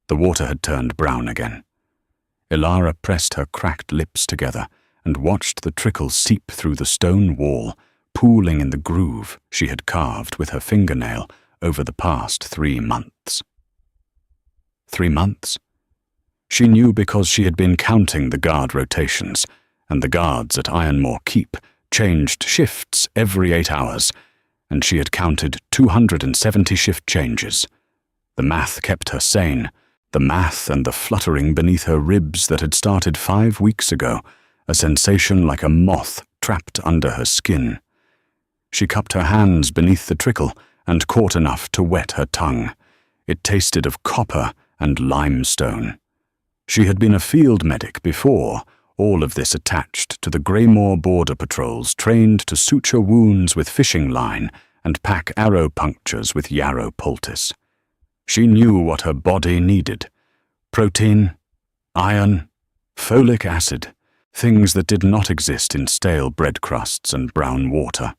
The water had turned brown again. Ilara pressed her cracked lips together and watched the trickle seep through the stone wall, pooling in the groove she had carved with her fingernail over the past 3 months. 3 months? She knew because she had been counting the guard rotations, and the guards at Ironmore Keep changed shifts every 8 hours, and she had counted 270 shift changes. The math kept her sane, the math and the fluttering beneath her ribs that had started 5 weeks ago, a sensation like a moth trapped under her skin. She cupped her hands beneath the trickle and caught enough to wet her tongue. It tasted of copper and limestone. She had been a field medic before, all of this attached to the Greymore border patrols trained to suture wounds with fishing line and pack arrow punctures with yarrow poultice. She knew what her body needed: protein, iron, folic acid, things that did not exist in stale bread crusts and brown water.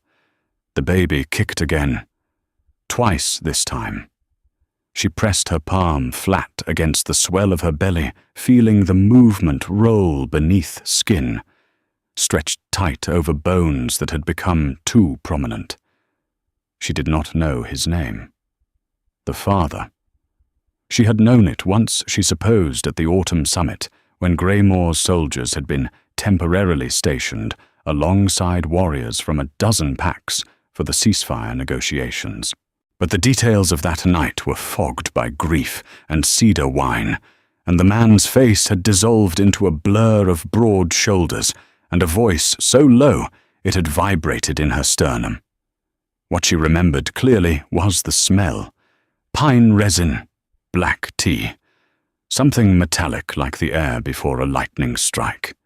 The baby kicked again. Twice this time. She pressed her palm flat against the swell of her belly, feeling the movement roll beneath skin, stretched tight over bones that had become too prominent. She did not know his name. The father. She had known it once, she supposed, at the autumn summit, when Greymoor's soldiers had been temporarily stationed alongside warriors from 12 packs for the ceasefire negotiations. But the details of that night were fogged by grief and cedar wine, and the man's face had dissolved into a blur of broad shoulders and a voice so low it had vibrated in her sternum. What she remembered clearly was the smell: pine resin, black tea, something metallic like the air before a lightning strike.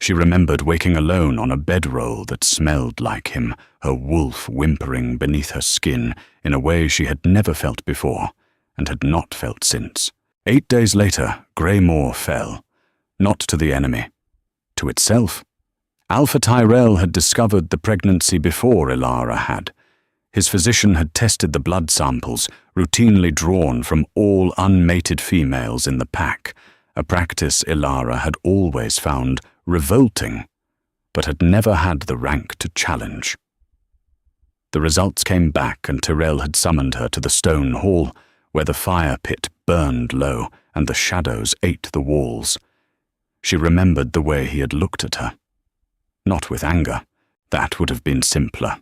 She remembered waking alone on a bedroll that smelled like him, her wolf whimpering beneath her skin in a way she had never felt before and had not felt since. 8 days later, Greymoor fell, not to the enemy, to itself. Alpha Tyrell had discovered the pregnancy before Ilara had. His physician had tested the blood samples routinely drawn from all unmated females in the pack, a practice Ilara had always found revolting, but had never had the rank to challenge. The results came back, and Tyrell had summoned her to the stone hall, where the fire pit burned low and the shadows ate the walls. She remembered the way he had looked at her. Not with anger. That would have been simpler.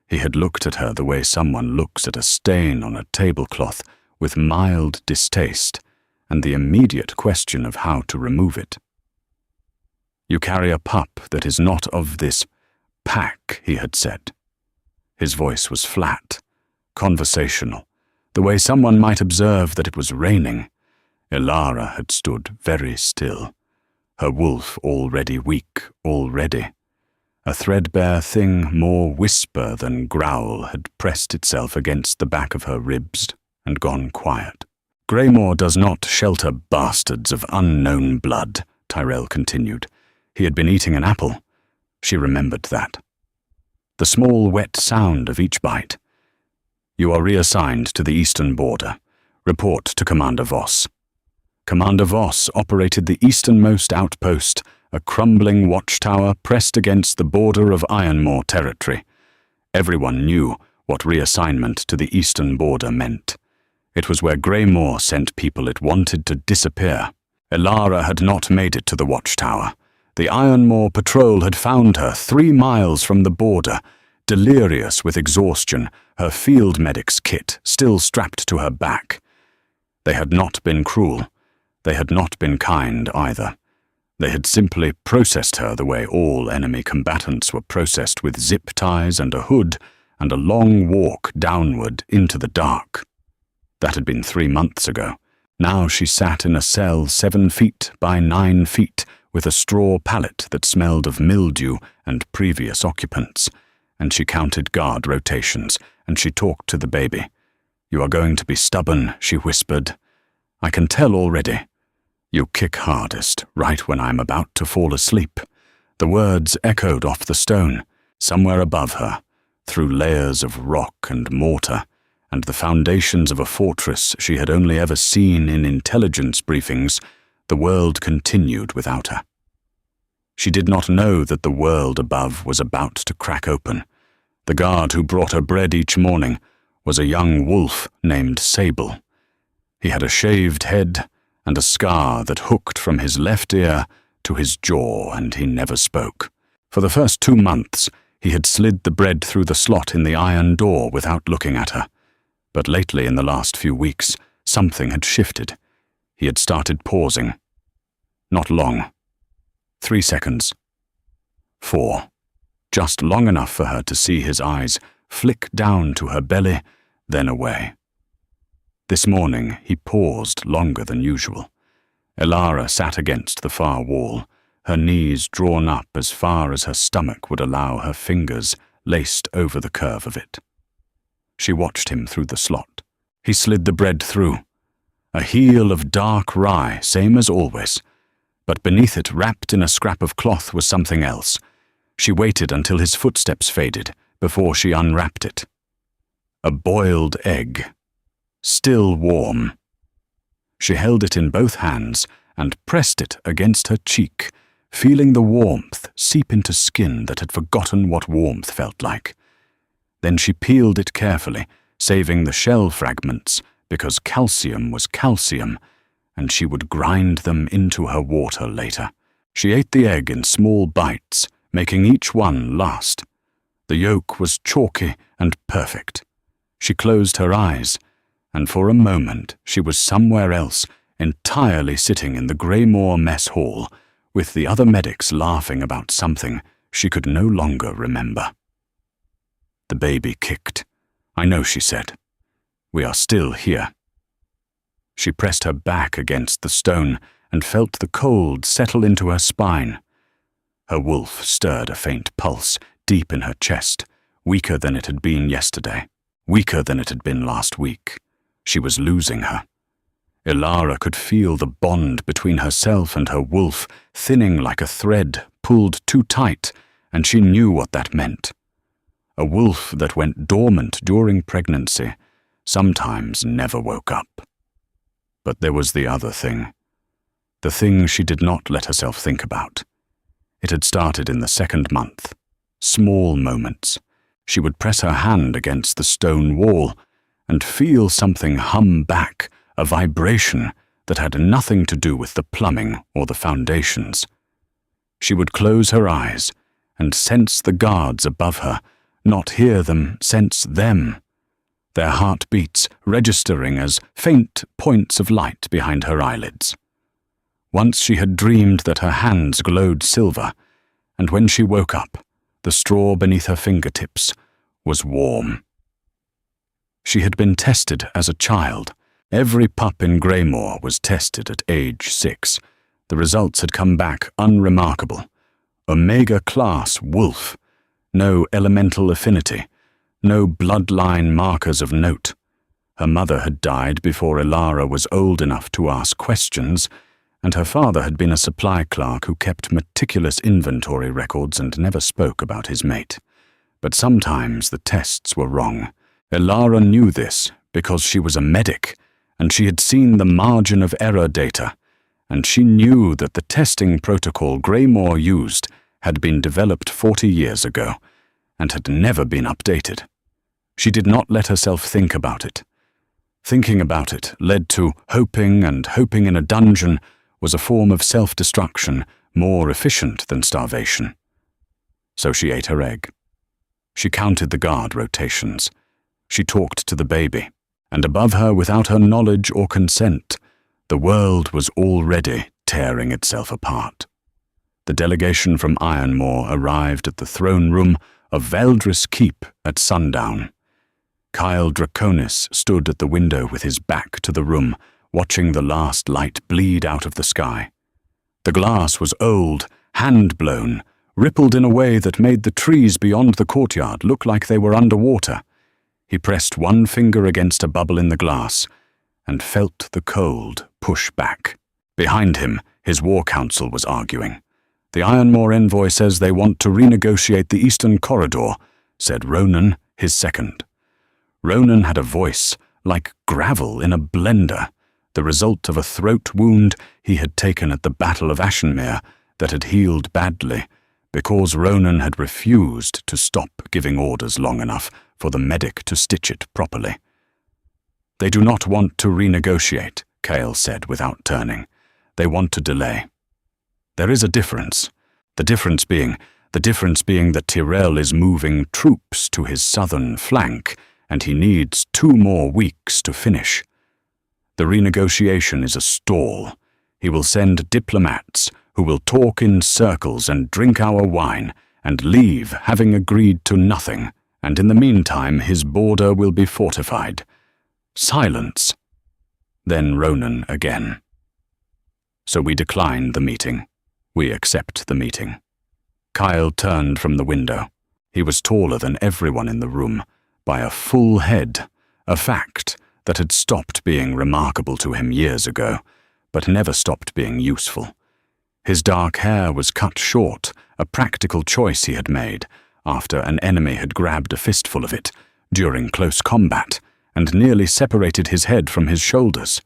He had looked at her the way someone looks at a stain on a tablecloth, with mild distaste, and the immediate question of how to remove it. "You carry a pup that is not of this pack," he had said. His voice was flat, conversational, the way someone might observe that it was raining. Ilara had stood very still, her wolf already weak, already. A threadbare thing more whisper than growl had pressed itself against the back of her ribs and gone quiet. "Greymoor does not shelter bastards of unknown blood," Tyrell continued. He had been eating an apple. She remembered that. The small, wet sound of each bite. "You are reassigned to the eastern border. Report to Commander Voss." Commander Voss operated the easternmost outpost, a crumbling watchtower pressed against the border of Ironmore territory. Everyone knew what reassignment to the eastern border meant. It was where Greymoor sent people it wanted to disappear. Ilara had not made it to the watchtower. The Ironmore patrol had found her 3 miles from the border, delirious with exhaustion, her field medic's kit still strapped to her back. They had not been cruel. They had not been kind either. They had simply processed her the way all enemy combatants were processed, with zip ties and a hood and a long walk downward into the dark. That had been 3 months ago. Now she sat in a cell 7 feet by 9 feet, with a straw pallet that smelled of mildew and previous occupants, and she counted guard rotations, and she talked to the baby. "You are going to be stubborn," she whispered. "I can tell already. You kick hardest right when I am about to fall asleep." The words echoed off the stone, somewhere above her, through layers of rock and mortar, and the foundations of a fortress she had only ever seen in intelligence briefings, the world continued without her. She did not know that the world above was about to crack open. The guard who brought her bread each morning was a young wolf named Sable. He had a shaved head and a scar that hooked from his left ear to his jaw, and he never spoke. For the first 2 months, he had slid the bread through the slot in the iron door without looking at her. But lately, in the last few weeks, something had shifted. He had started pausing. Not long. 3 seconds. 4. Just long enough for her to see his eyes flick down to her belly, then away. This morning, he paused longer than usual. Elara sat against the far wall, her knees drawn up as far as her stomach would allow her fingers laced over the curve of it. She watched him through the slot. He slid the bread through. A heel of dark rye, same as always. But beneath it, wrapped in a scrap of cloth, was something else. She waited until his footsteps faded before she unwrapped it. A boiled egg. Still warm. She held it in both hands and pressed it against her cheek, feeling the warmth seep into skin that had forgotten what warmth felt like. Then she peeled it carefully, saving the shell fragments, because calcium was calcium, and she would grind them into her water later. She ate the egg in small bites, making each one last. The yolk was chalky and perfect. She closed her eyes, and for a moment she was somewhere else, entirely sitting in the Greymore mess hall, with the other medics laughing about something she could no longer remember. The baby kicked. "I know," she said. "We are still here." She pressed her back against the stone and felt the cold settle into her spine. Her wolf stirred a faint pulse deep in her chest, weaker than it had been yesterday, weaker than it had been last week. She was losing her. Elara could feel the bond between herself and her wolf thinning like a thread pulled too tight, and she knew what that meant. A wolf that went dormant during pregnancy sometimes never woke up. But there was the other thing. The thing she did not let herself think about. It had started in the 2nd month. Small moments. She would press her hand against the stone wall and feel something hum back, a vibration that had nothing to do with the plumbing or the foundations. She would close her eyes and sense the guards above her, not hear them, sense them, their heartbeats registering as faint points of light behind her eyelids. Once she had dreamed that her hands glowed silver, and when she woke up, the straw beneath her fingertips was warm. She had been tested as a child. Every pup in Greymore was tested at age 6. The results had come back unremarkable. Omega-class wolf. No elemental affinity. No bloodline markers of note. Her mother had died before Elara was old enough to ask questions, and her father had been a supply clerk who kept meticulous inventory records and never spoke about his mate. But sometimes the tests were wrong. Elara knew this because she was a medic, and she had seen the margin of error data, and she knew that the testing protocol Greymore used had been developed 40 years ago and had never been updated. She did not let herself think about it. Thinking about it led to hoping, and hoping in a dungeon was a form of self-destruction more efficient than starvation. So she ate her egg. She counted the guard rotations. She talked to the baby, and above her, without her knowledge or consent, the world was already tearing itself apart. The delegation from Ironmore arrived at the throne room of Veldris Keep at sundown. Kyle Draconis stood at the window with his back to the room, watching the last light bleed out of the sky. The glass was old, hand-blown, rippled in a way that made the trees beyond the courtyard look like they were underwater. He pressed one finger against a bubble in the glass and felt the cold push back. Behind him, his war council was arguing. "The Ironmore envoy says they want to renegotiate the Eastern Corridor," said Ronan, his second. Ronan had a voice like gravel in a blender, the result of a throat wound he had taken at the Battle of Ashenmere that had healed badly, because Ronan had refused to stop giving orders long enough for the medic to stitch it properly. "They do not want to renegotiate," Cale said without turning. "They want to delay. There is a difference. The difference being that Tyrell is moving troops to his southern flank, and he needs 2 more weeks to finish. The renegotiation is a stall. He will send diplomats who will talk in circles and drink our wine and leave having agreed to nothing, and in the meantime his border will be fortified." Silence. Then Ronan again. "So we decline the meeting. We accept the meeting." Kyle turned from the window. He was taller than everyone in the room, by a full head, a fact that had stopped being remarkable to him years ago, but never stopped being useful. His dark hair was cut short, a practical choice he had made, after an enemy had grabbed a fistful of it, during close combat, and nearly separated his head from his shoulders.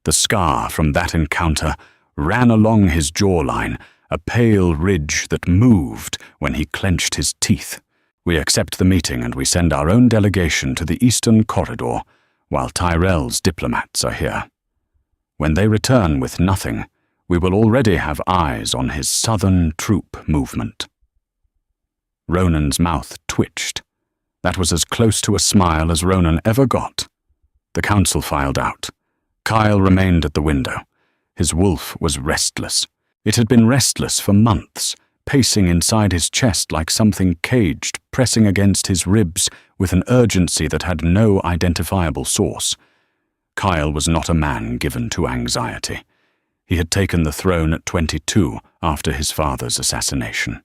The scar from that encounter ran along his jawline, a pale ridge that moved when he clenched his teeth. "We accept the meeting and we send our own delegation to the Eastern Corridor, while Tyrell's diplomats are here. When they return with nothing, we will already have eyes on his southern troop movement." Ronan's mouth twitched. That was as close to a smile as Ronan ever got. The council filed out. Kyle remained at the window. His wolf was restless. It had been restless for months, pacing inside his chest like something caged, pressing against his ribs with an urgency that had no identifiable source. Kyle was not a man given to anxiety. He had taken the throne at 22 after his father's assassination.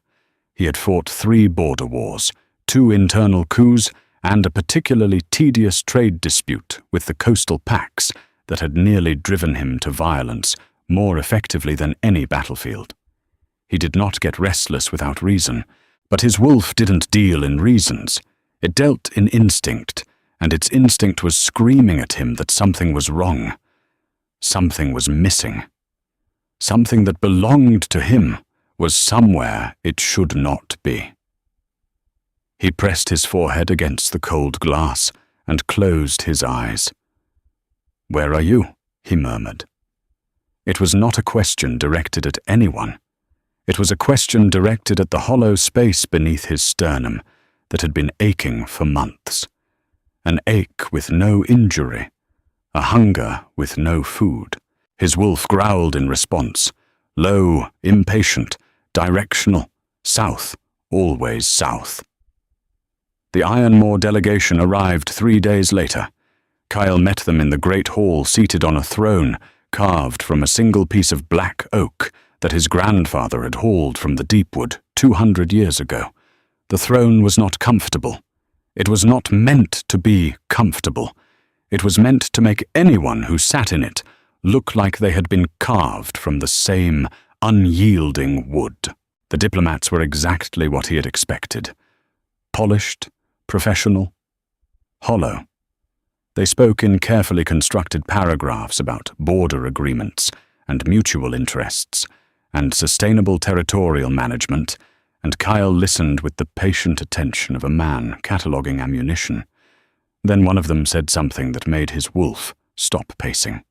He had fought 3 border wars, 2 internal coups, and a particularly tedious trade dispute with the coastal pacts that had nearly driven him to violence more effectively than any battlefield. He did not get restless without reason, but his wolf didn't deal in reasons. It dealt in instinct, and its instinct was screaming at him that something was wrong. Something was missing. Something that belonged to him was somewhere it should not be. He pressed his forehead against the cold glass and closed his eyes. "Where are you?" he murmured. It was not a question directed at anyone. It was a question directed at the hollow space beneath his sternum that had been aching for months. An ache with no injury, a hunger with no food. His wolf growled in response, low, impatient, directional, south, always south. The Ironmore delegation arrived 3 days later. Kyle met them in the great hall, seated on a throne carved from a single piece of black oak that his grandfather had hauled from the Deepwood 200 years ago. The throne was not comfortable. It was not meant to be comfortable. It was meant to make anyone who sat in it look like they had been carved from the same unyielding wood. The diplomats were exactly what he had expected. Polished, professional, hollow. They spoke in carefully constructed paragraphs about border agreements and mutual interests and sustainable territorial management, and Kyle listened with the patient attention of a man cataloguing ammunition. Then one of them said something that made his wolf stop pacing.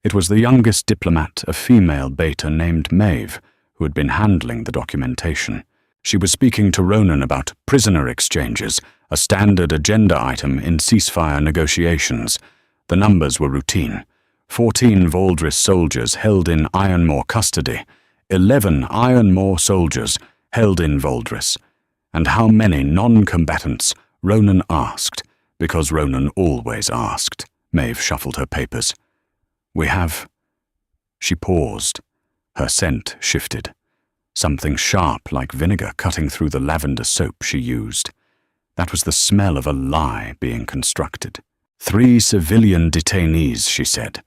It was the youngest diplomat, a female beta named Maeve, who had been handling the documentation. She was speaking to Ronan about prisoner exchanges, a standard agenda item in ceasefire negotiations. The numbers were routine. 14 Valdris soldiers held in Ironmore custody, 11 Ironmore soldiers held in Valdris. And how many non-combatants? Ronan asked, because Ronan always asked. Maeve shuffled her papers. "We have..." She paused. Her scent shifted. Something sharp like vinegar cutting through the lavender soap she used. That was the smell of a lie being constructed. 3 civilian detainees, she said.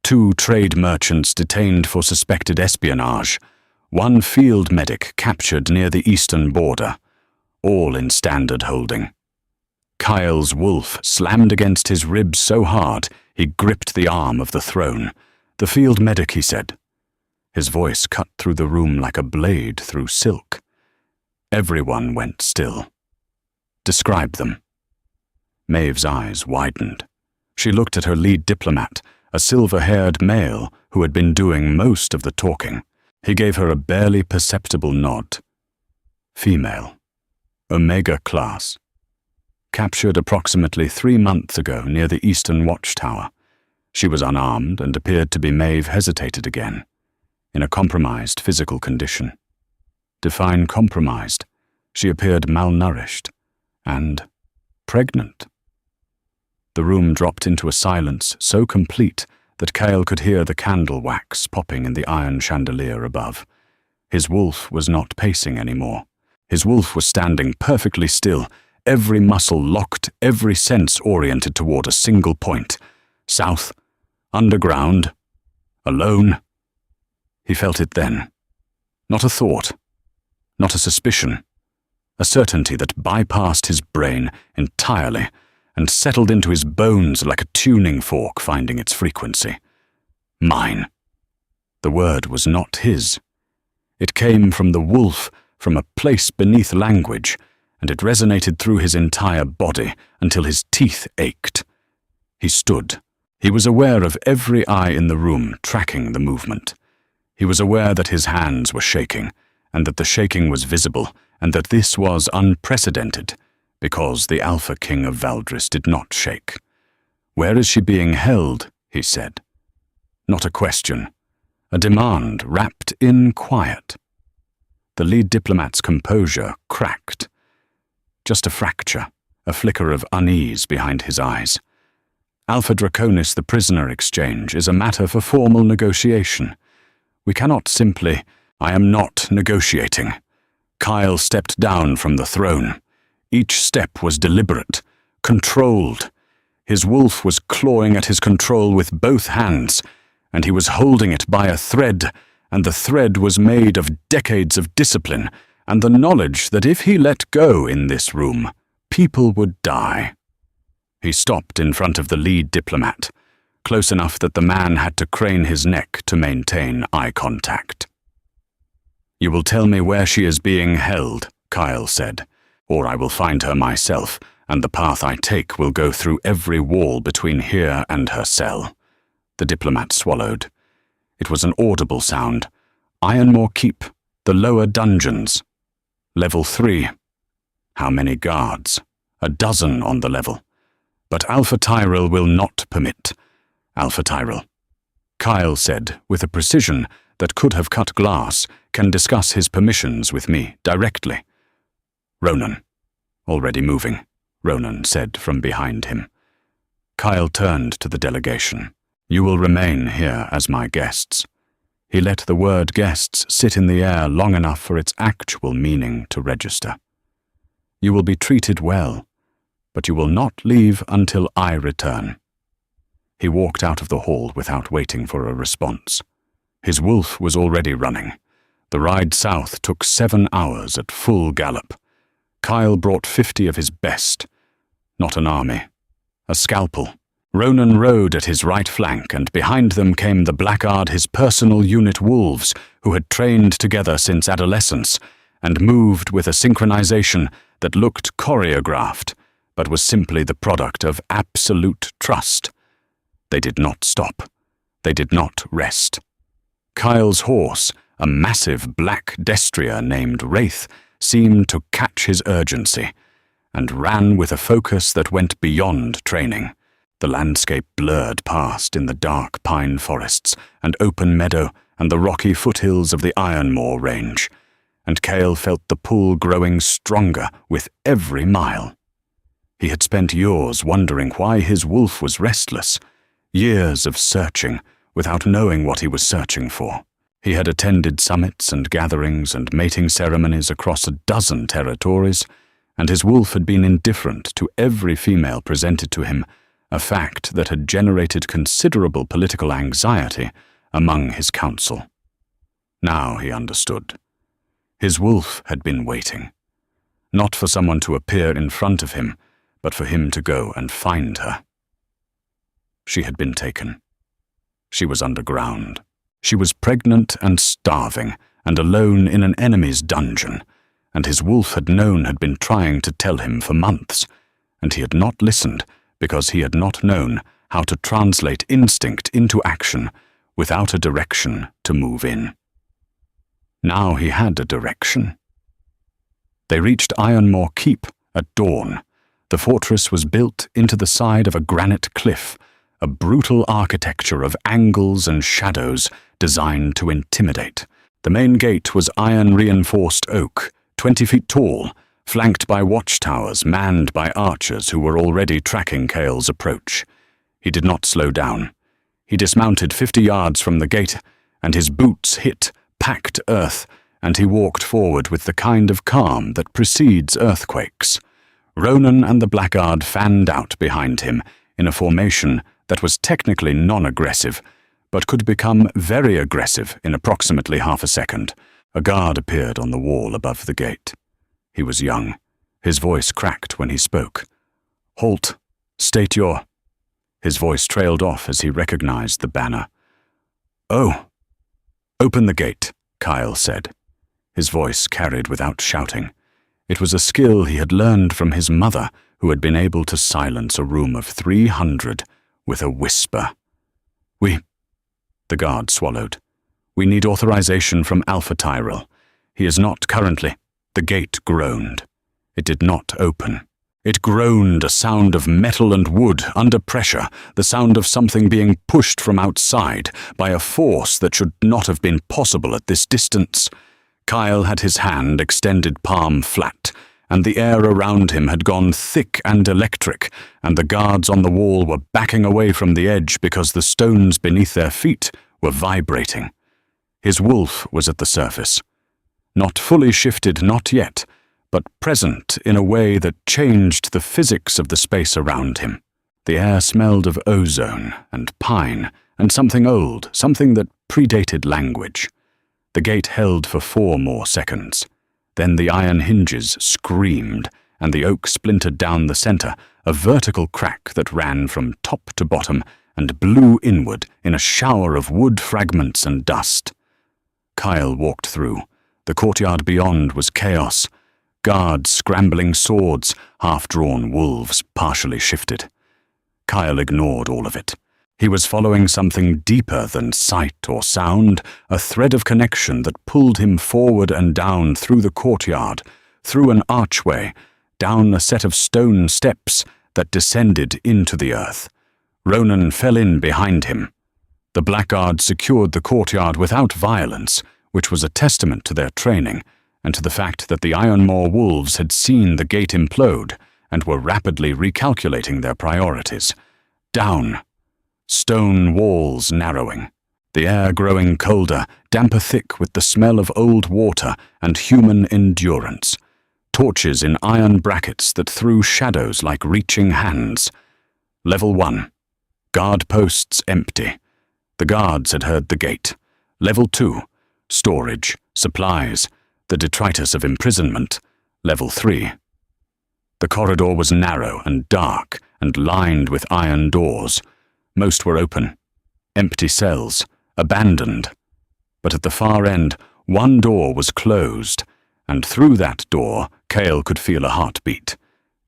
2 trade merchants detained for suspected espionage. 1 field medic captured near the eastern border. All in standard holding. Kyle's wolf slammed against his ribs so hard he gripped the arm of the throne. "The field medic," he said. His voice cut through the room like a blade through silk. Everyone went still. "Describe them." Maeve's eyes widened. She looked at her lead diplomat, a silver-haired male who had been doing most of the talking. He gave her a barely perceptible nod. "Female. Omega class. Captured approximately 3 months ago near the Eastern Watchtower. She was unarmed and appeared to be..." Maeve hesitated again. "In a compromised physical condition." "Define compromised." "She appeared malnourished and pregnant." The room dropped into a silence so complete that Kyle could hear the candle wax popping in the iron chandelier above. His wolf was not pacing anymore. His wolf was standing perfectly still, every muscle locked, every sense oriented toward a single point. South, underground, alone. He felt it then. Not a thought, not a suspicion. A certainty that bypassed his brain entirely and settled into his bones like a tuning fork finding its frequency. Mine. The word was not his. It came from the wolf, from a place beneath language, and it resonated through his entire body until his teeth ached. He stood. He was aware of every eye in the room tracking the movement. He was aware that his hands were shaking, and that the shaking was visible, and that this was unprecedented, because the Alpha King of Valdris did not shake. "Where is she being held?" he said. Not a question. A demand wrapped in quiet. The lead diplomat's composure cracked. Just a fracture, a flicker of unease behind his eyes. "Alpha Draconis, the prisoner exchange, is a matter for formal negotiation. We cannot simply..." "I am not negotiating." Kyle stepped down from the throne. Each step was deliberate, controlled. His wolf was clawing at his control with both hands, and he was holding it by a thread, and the thread was made of decades of discipline and the knowledge that if he let go in this room, people would die. He stopped in front of the lead diplomat, close enough that the man had to crane his neck to maintain eye contact. "You will tell me where she is being held," Kyle said, "or I will find her myself, and the path I take will go through every wall between here and her cell." The diplomat swallowed. It was an audible sound. "Ironmore Keep, the lower dungeons. Level 3. How many guards? 12 on the level. But Alpha Tyrell will not permit." "Alpha Tyrell," Kyle said with a precision that could have cut glass, "can discuss his permissions with me directly." "Ronan." "Already moving," Ronan said from behind him. Kyle turned to the delegation. "You will remain here as my guests." He let the word guests sit in the air long enough for its actual meaning to register. "You will be treated well, but you will not leave until I return." He walked out of the hall without waiting for a response. His wolf was already running. The ride south took 7 hours at full gallop. Kyle brought 50 of his best. Not an army. A scalpel. Ronan rode at his right flank, and behind them came the Blackguard, his personal unit wolves, who had trained together since adolescence, and moved with a synchronization that looked choreographed, but was simply the product of absolute trust. They did not stop. They did not rest. Kyle's horse, a massive black destrier named Wraith, seemed to catch his urgency, and ran with a focus that went beyond training. The landscape blurred past in the dark pine forests and open meadow and the rocky foothills of the Ironmore range, and Kyle felt the pull growing stronger with every mile. He had spent years wondering why his wolf was restless, years of searching without knowing what he was searching for. He had attended summits and gatherings and mating ceremonies across 12 territories, and his wolf had been indifferent to every female presented to him, a fact that had generated considerable political anxiety among his council. Now he understood. His wolf had been waiting, not for someone to appear in front of him, but for him to go and find her. She had been taken. She was underground. She was pregnant and starving, and alone in an enemy's dungeon, and his wolf had been trying to tell him for months, and he had not listened because he had not known how to translate instinct into action without a direction to move in. Now he had a direction. They reached Ironmoor Keep at dawn. The fortress was built into the side of a granite cliff, a brutal architecture of angles and shadows designed to intimidate. The main gate was iron-reinforced oak, 20 feet tall, flanked by watchtowers manned by archers who were already tracking Cale's approach. He did not slow down. He dismounted 50 yards from the gate, and his boots hit packed earth, and he walked forward with the kind of calm that precedes earthquakes. Ronan and the blackguard fanned out behind him in a formation that was technically non-aggressive, but could become very aggressive in approximately half a second. A guard appeared on the wall above the gate. He was young. His voice cracked when he spoke. "Halt! State your—" His voice trailed off as he recognized the banner. "Oh! Open the gate," Kyle said. His voice carried without shouting. It was a skill he had learned from his mother, who had been able to silence a room of 300 with a whisper. The guard swallowed. "We need authorization from Alpha Tyrell. He is not currently—" The gate groaned. It did not open. It groaned, a sound of metal and wood under pressure, the sound of something being pushed from outside by a force that should not have been possible at this distance. Kyle had his hand extended palm flat, and the air around him had gone thick and electric, and the guards on the wall were backing away from the edge because the stones beneath their feet were vibrating. His wolf was at the surface. Not fully shifted, not yet, but present in a way that changed the physics of the space around him. The air smelled of ozone and pine and something old, something that predated language. The gate held for 4 more seconds. Then the iron hinges screamed, and the oak splintered down the center, a vertical crack that ran from top to bottom and blew inward in a shower of wood fragments and dust. Kyle walked through. The courtyard beyond was chaos. Guards scrambling swords, half-drawn wolves partially shifted. Kyle ignored all of it. He was following something deeper than sight or sound, a thread of connection that pulled him forward and down through the courtyard, through an archway, down a set of stone steps that descended into the earth. Ronan fell in behind him. The blackguard secured the courtyard without violence, which was a testament to their training, and to the fact that the Ironmoor wolves had seen the gate implode and were rapidly recalculating their priorities. Down. Stone walls narrowing. The air growing colder, damper thick with the smell of old water and human endurance. Torches in iron brackets that threw shadows like reaching hands. Level 1. Guard posts empty. The guards had heard the gate. Level 2. Storage, supplies, the detritus of imprisonment. Level 3. The corridor was narrow and dark and lined with iron doors. Most were open. Empty cells, abandoned. But at the far end, one door was closed, and through that door, Cale could feel a heartbeat.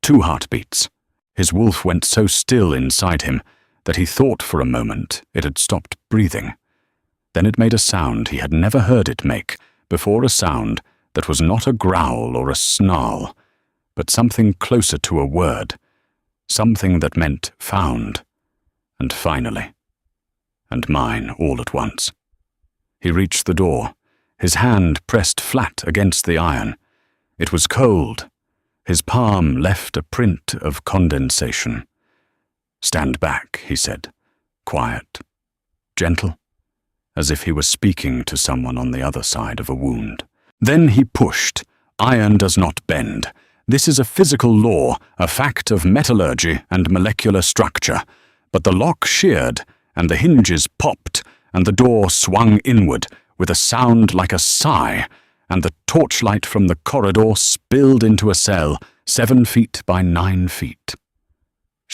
2 heartbeats. His wolf went so still inside him that he thought for a moment it had stopped breathing. Then it made a sound he had never heard it make before, a sound that was not a growl or a snarl, but something closer to a word, something that meant found. And finally, and mine all at once. He reached the door, his hand pressed flat against the iron. It was cold. His palm left a print of condensation. "Stand back," he said, quiet, gentle, as if he were speaking to someone on the other side of a wound. Then he pushed. Iron does not bend. This is a physical law, a fact of metallurgy and molecular structure. But the lock sheared, and the hinges popped, and the door swung inward with a sound like a sigh, and the torchlight from the corridor spilled into a cell 7 feet by 9 feet.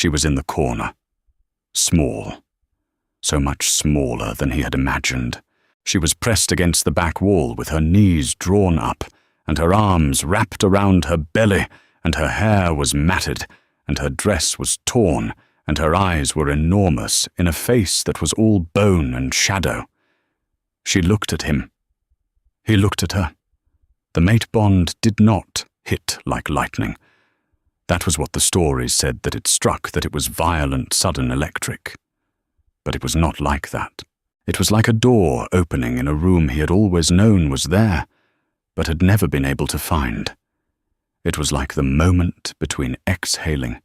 She was in the corner. Small. So much smaller than he had imagined. She was pressed against the back wall with her knees drawn up, and her arms wrapped around her belly, and her hair was matted, and her dress was torn, and her eyes were enormous in a face that was all bone and shadow. She looked at him. He looked at her. The mate bond did not hit like lightning. That was what the stories said that it struck, that it was violent, sudden electric. But it was not like that. It was like a door opening in a room he had always known was there, but had never been able to find. It was like the moment between exhaling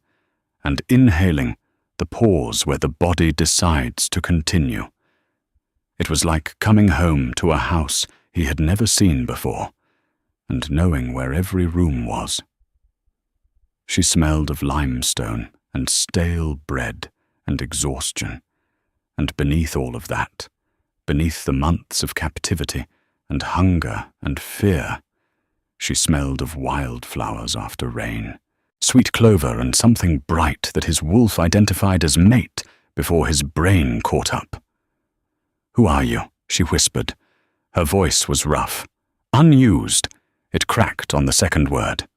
and inhaling, the pause where the body decides to continue. It was like coming home to a house he had never seen before, and knowing where every room was. She smelled of limestone and stale bread and exhaustion, and beneath all of that, beneath the months of captivity and hunger and fear, she smelled of wildflowers after rain, sweet clover and something bright that his wolf identified as mate before his brain caught up. "Who are you?" she whispered. Her voice was rough, unused. It cracked on the second word.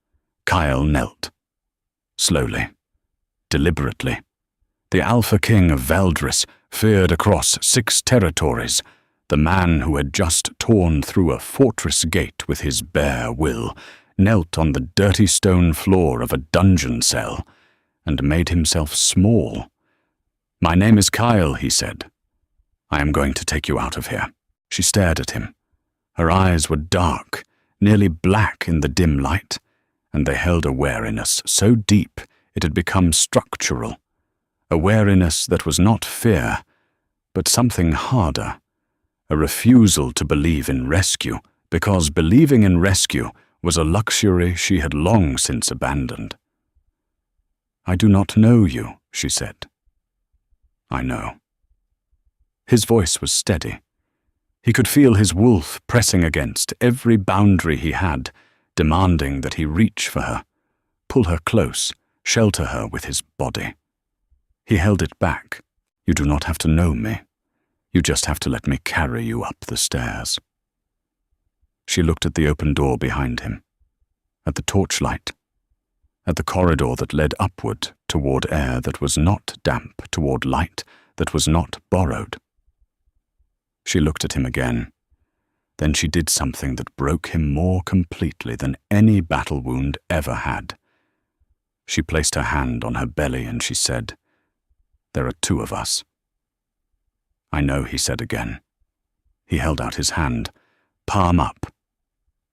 Kyle knelt. Slowly, deliberately. The Alpha King of Valdris, feared across 6 territories, the man who had just torn through a fortress gate with his bare will, knelt on the dirty stone floor of a dungeon cell, and made himself small. "My name is Kyle," he said. "I am going to take you out of here." She stared at him. Her eyes were dark, nearly black in the dim light, and they held a wariness so deep it had become structural. A wariness that was not fear, but something harder. A refusal to believe in rescue, because believing in rescue was a luxury she had long since abandoned. "I do not know you," she said. "I know." His voice was steady. He could feel his wolf pressing against every boundary he had, demanding that he reach for her, pull her close, shelter her with his body. He held it back. "You do not have to know me. You just have to let me carry you up the stairs." She looked at the open door behind him, at the torchlight, at the corridor that led upward toward air that was not damp, toward light that was not borrowed. She looked at him again. Then she did something that broke him more completely than any battle wound ever had. She placed her hand on her belly and she said, "There are 2 of us." "I know," he said again. He held out his hand, palm up.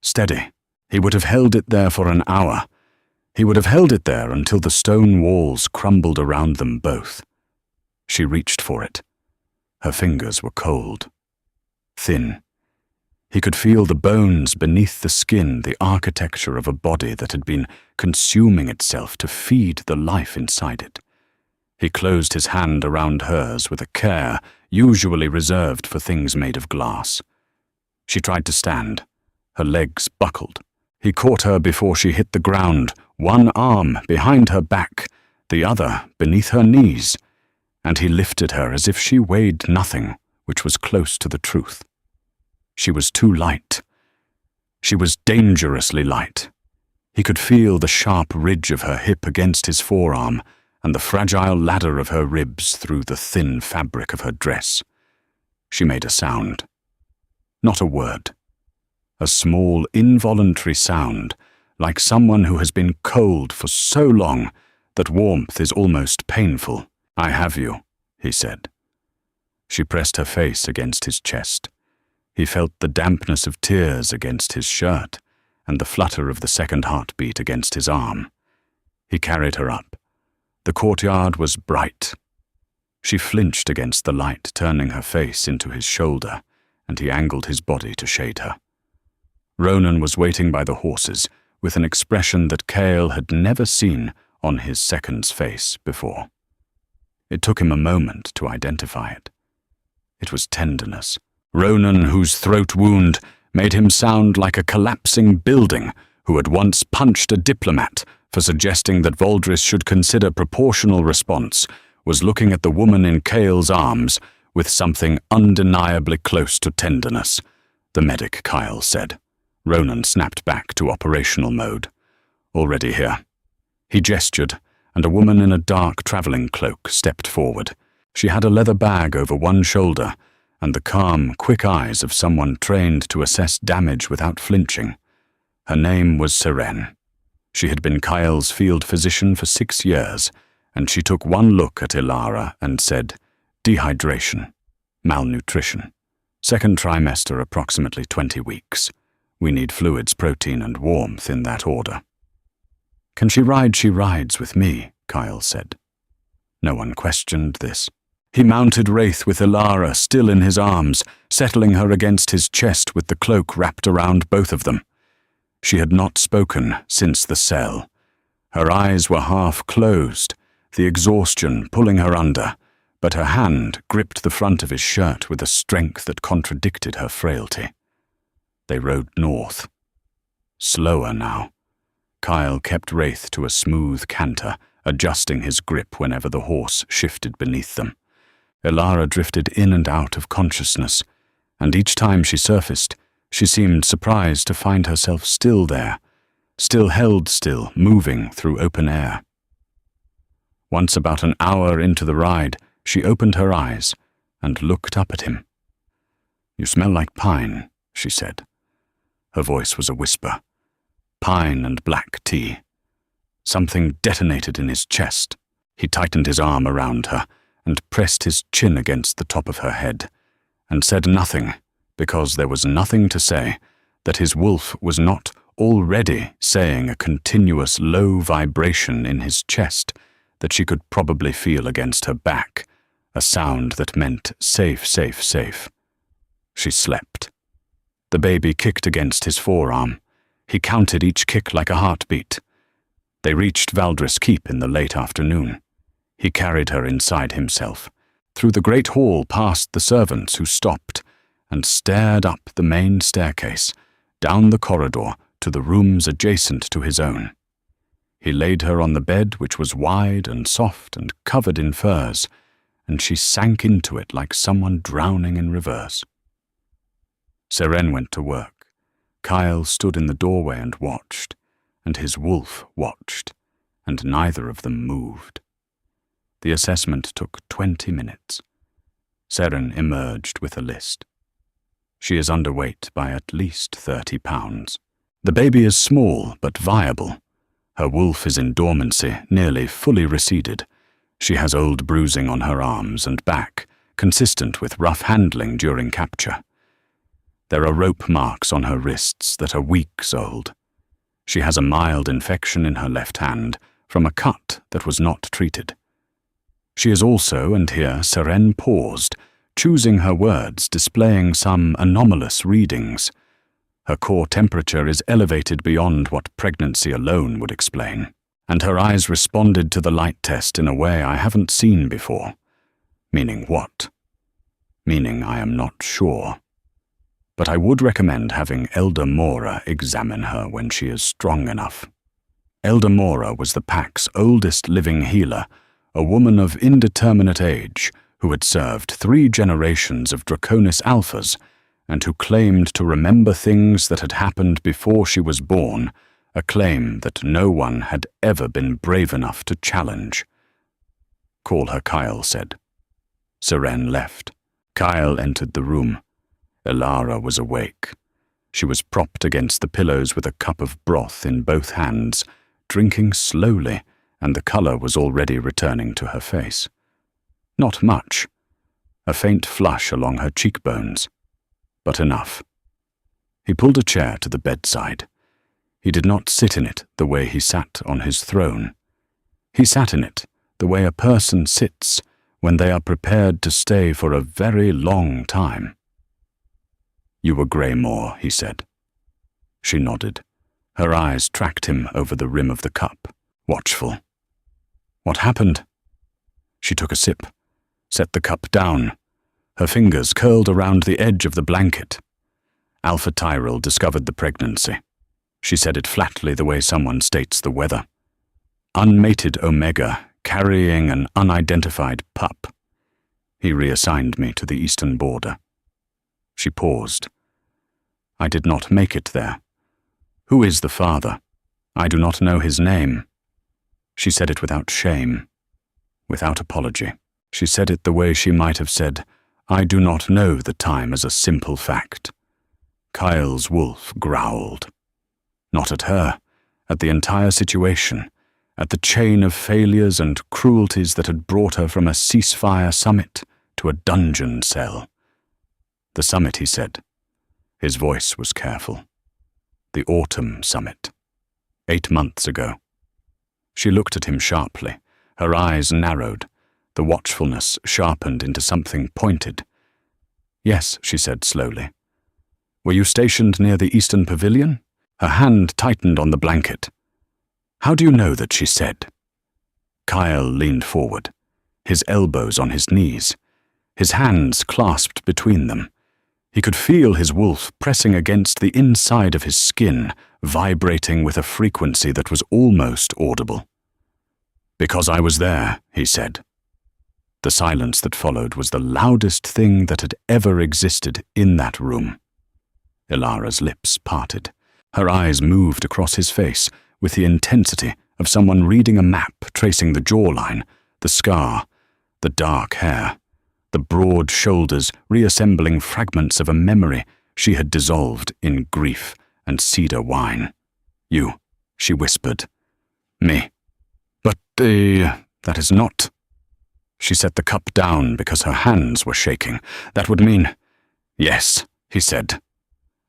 Steady. He would have held it there for an hour. He would have held it there until the stone walls crumbled around them both. She reached for it. Her fingers were cold. Thin. He could feel the bones beneath the skin, the architecture of a body that had been consuming itself to feed the life inside it. He closed his hand around hers with a care usually reserved for things made of glass. She tried to stand. Her legs buckled. He caught her before she hit the ground, one arm behind her back, the other beneath her knees, and he lifted her as if she weighed nothing, which was close to the truth. She was too light. She was dangerously light. He could feel the sharp ridge of her hip against his forearm and the fragile ladder of her ribs through the thin fabric of her dress. She made a sound. Not a word. A small, involuntary sound, like someone who has been cold for so long that warmth is almost painful. "I have you," he said. She pressed her face against his chest. He felt the dampness of tears against his shirt and the flutter of the second heartbeat against his arm. He carried her up. The courtyard was bright. She flinched against the light, turning her face into his shoulder, and he angled his body to shade her. Ronan was waiting by the horses, with an expression that Cale had never seen on his second's face before. It took him a moment to identify it. It was tenderness. Ronan, whose throat wound made him sound like a collapsing building who had once punched a diplomat for suggesting that Valdris should consider proportional response, was looking at the woman in Cale's arms with something undeniably close to tenderness, the medic Kyle said. Ronan snapped back to operational mode. Already here. He gestured, and a woman in a dark traveling cloak stepped forward. She had a leather bag over one shoulder, and the calm, quick eyes of someone trained to assess damage without flinching. Her name was Seren. She had been Kyle's field physician for 6 years, and she took one look at Ilara and said, "Dehydration, malnutrition. Second trimester, approximately 20 weeks. We need fluids, protein, and warmth in that order." "Can she ride? She rides with me," Kyle said. No one questioned this. He mounted Wraith with Ilara still in his arms, settling her against his chest with the cloak wrapped around both of them. She had not spoken since the cell. Her eyes were half closed, the exhaustion pulling her under, but her hand gripped the front of his shirt with a strength that contradicted her frailty. They rode north. Slower now. Kyle kept Wraith to a smooth canter, adjusting his grip whenever the horse shifted beneath them. Ilara drifted in and out of consciousness, and each time she surfaced, she seemed surprised to find herself still there, still held still, moving through open air. Once about an hour into the ride, she opened her eyes and looked up at him. "You smell like pine," she said. Her voice was a whisper. Pine and black tea. Something detonated in his chest. He tightened his arm around her and pressed his chin against the top of her head, and said nothing, because there was nothing to say, that his wolf was not already saying a continuous low vibration in his chest that she could probably feel against her back, a sound that meant safe, safe, safe. She slept. The baby kicked against his forearm. He counted each kick like a heartbeat. They reached Valdris Keep in the late afternoon. He carried her inside himself, through the great hall past the servants who stopped, and stared up the main staircase, down the corridor to the rooms adjacent to his own. He laid her on the bed, which was wide and soft and covered in furs, and she sank into it like someone drowning in reverse. Seren went to work. Kyle stood in the doorway and watched, and his wolf watched, and neither of them moved. The assessment took 20 minutes. Seren emerged with a list. She is underweight by at least 30 pounds. The baby is small but viable. Her wolf is in dormancy, nearly fully receded. She has old bruising on her arms and back, consistent with rough handling during capture. There are rope marks on her wrists that are weeks old. She has a mild infection in her left hand from a cut that was not treated. She is also, and here Seren paused, choosing her words, displaying some anomalous readings. Her core temperature is elevated beyond what pregnancy alone would explain, and her eyes responded to the light test in a way I haven't seen before. Meaning what? Meaning I am not sure. But I would recommend having Elder Mora examine her when she is strong enough. Elder Mora was the pack's oldest living healer, a woman of indeterminate age who had served 3 generations of Draconis Alphas and who claimed to remember things that had happened before she was born, a claim that no one had ever been brave enough to challenge. "Call her," Kyle said. Seren left. Kyle entered the room. Ilara was awake. She was propped against the pillows with a cup of broth in both hands, drinking slowly, and the color was already returning to her face. Not much. A faint flush along her cheekbones. But enough. He pulled a chair to the bedside. He did not sit in it the way he sat on his throne. He sat in it the way a person sits when they are prepared to stay for a very long time. "You were Greymore," he said. She nodded. Her eyes tracked him over the rim of the cup, watchful. "What happened?" She took a sip, set the cup down. Her fingers curled around the edge of the blanket. Alpha Tyrell discovered the pregnancy. She said it flatly the way someone states the weather. unmated omega carrying an unidentified pup. He reassigned me to the eastern border. She paused. I did not make it there. Who is the father? I do not know his name. She said it without shame, without apology. She said it the way she might have said, I do not know the time as a simple fact. Kyle's wolf growled. Not at her, at the entire situation, at the chain of failures and cruelties that had brought her from a ceasefire summit to a dungeon cell. The summit, he said. His voice was careful. The autumn summit. 8 months ago. She looked at him sharply, her eyes narrowed, the watchfulness sharpened into something pointed. Yes, she said slowly. Were you stationed near the eastern pavilion? Her hand tightened on the blanket. How do you know that she said? Kyle leaned forward, his elbows on his knees, his hands clasped between them. He could feel his wolf pressing against the inside of his skin, vibrating with a frequency that was almost audible. Because I was there, he said. The silence that followed was the loudest thing that had ever existed in that room. Ilara's lips parted. Her eyes moved across his face with the intensity of someone reading a map tracing the jawline, the scar, the dark hair, the broad shoulders reassembling fragments of a memory she had dissolved in grief and cedar wine. You, she whispered. Me. But that is not... She set the cup down because her hands were shaking. That would mean... Yes, he said.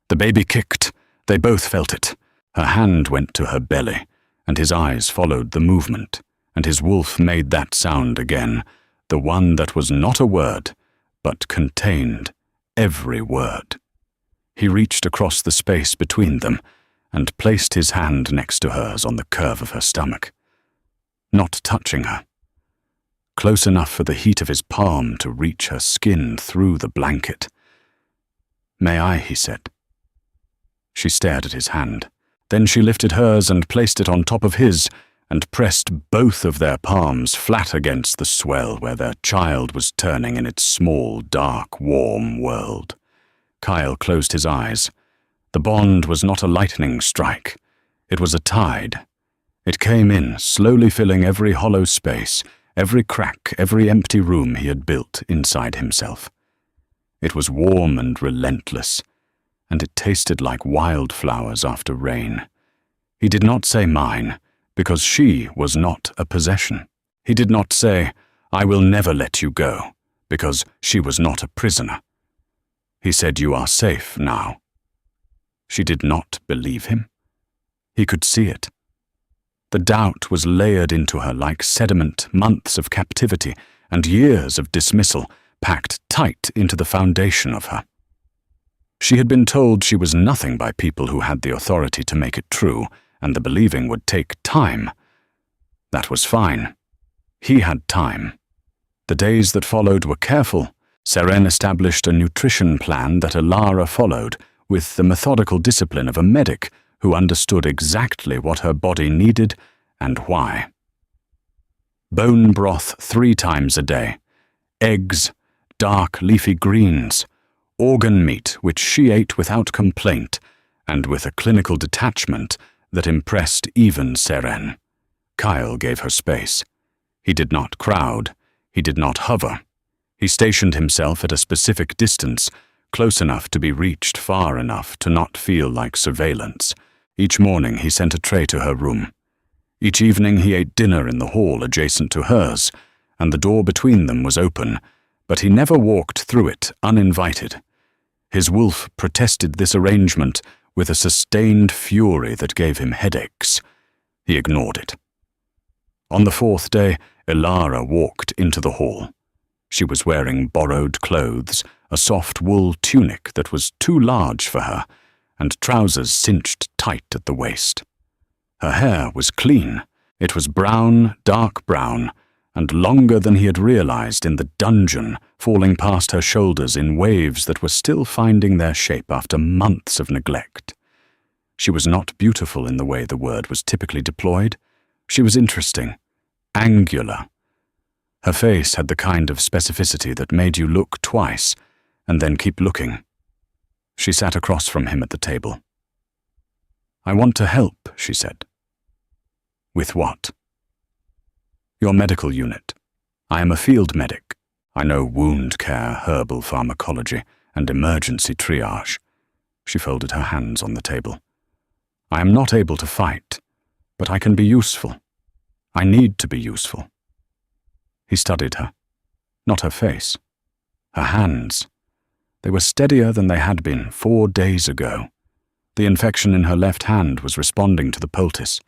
The baby kicked. They both felt it. Her hand went to her belly, and his eyes followed the movement, and his wolf made that sound again, the one that was not a word, but contained every word. He reached across the space between them and placed his hand next to hers on the curve of her stomach, not touching her. Close enough for the heat of his palm to reach her skin through the blanket. May I, he said. She stared at his hand. Then she lifted hers and placed it on top of his and pressed both of their palms flat against the swell where their child was turning in its small, dark, warm world. Kyle closed his eyes. The bond was not a lightning strike. It was a tide. It came in, slowly filling every hollow space, every crack, every empty room he had built inside himself. It was warm and relentless, and it tasted like wildflowers after rain. He did not say mine, because she was not a possession. He did not say, I will never let you go, because she was not a prisoner. He said, you are safe now. She did not believe him. He could see it. The doubt was layered into her like sediment, months of captivity and years of dismissal packed tight into the foundation of her. She had been told she was nothing by people who had the authority to make it true, and the believing would take time. That was fine. He had time. The days that followed were careful. Seren established a nutrition plan that Ilara followed, with the methodical discipline of a medic who understood exactly what her body needed and why. Bone broth 3 times a day, eggs, dark leafy greens, organ meat which she ate without complaint and with a clinical detachment that impressed even Seren. Kyle gave her space. He did not crowd. He did not hover. He stationed himself at a specific distance, close enough to be reached far enough to not feel like surveillance. Each morning he sent a tray to her room. Each evening he ate dinner in the hall adjacent to hers, and the door between them was open, but he never walked through it uninvited. His wolf protested this arrangement with a sustained fury that gave him headaches. He ignored it. On the 4th day, Ilara walked into the hall. She was wearing borrowed clothes, a soft wool tunic that was too large for her, and trousers cinched tight at the waist. Her hair was clean. It was brown, dark brown, and longer than he had realized in the dungeon, falling past her shoulders in waves that were still finding their shape after months of neglect. She was not beautiful in the way the word was typically deployed, She was interesting, angular. Her face had the kind of specificity that made you look twice and then keep looking. She sat across from him at the table. "I want to help," she said. "With what?" "Your medical unit. I am a field medic. I know wound care, herbal pharmacology, and emergency triage." She folded her hands on the table. "I am not able to fight, but I can be useful. I need to be useful." He studied her. Not her face. Her hands. They were steadier than they had been 4 days ago. The infection in her left hand was responding to the poultice.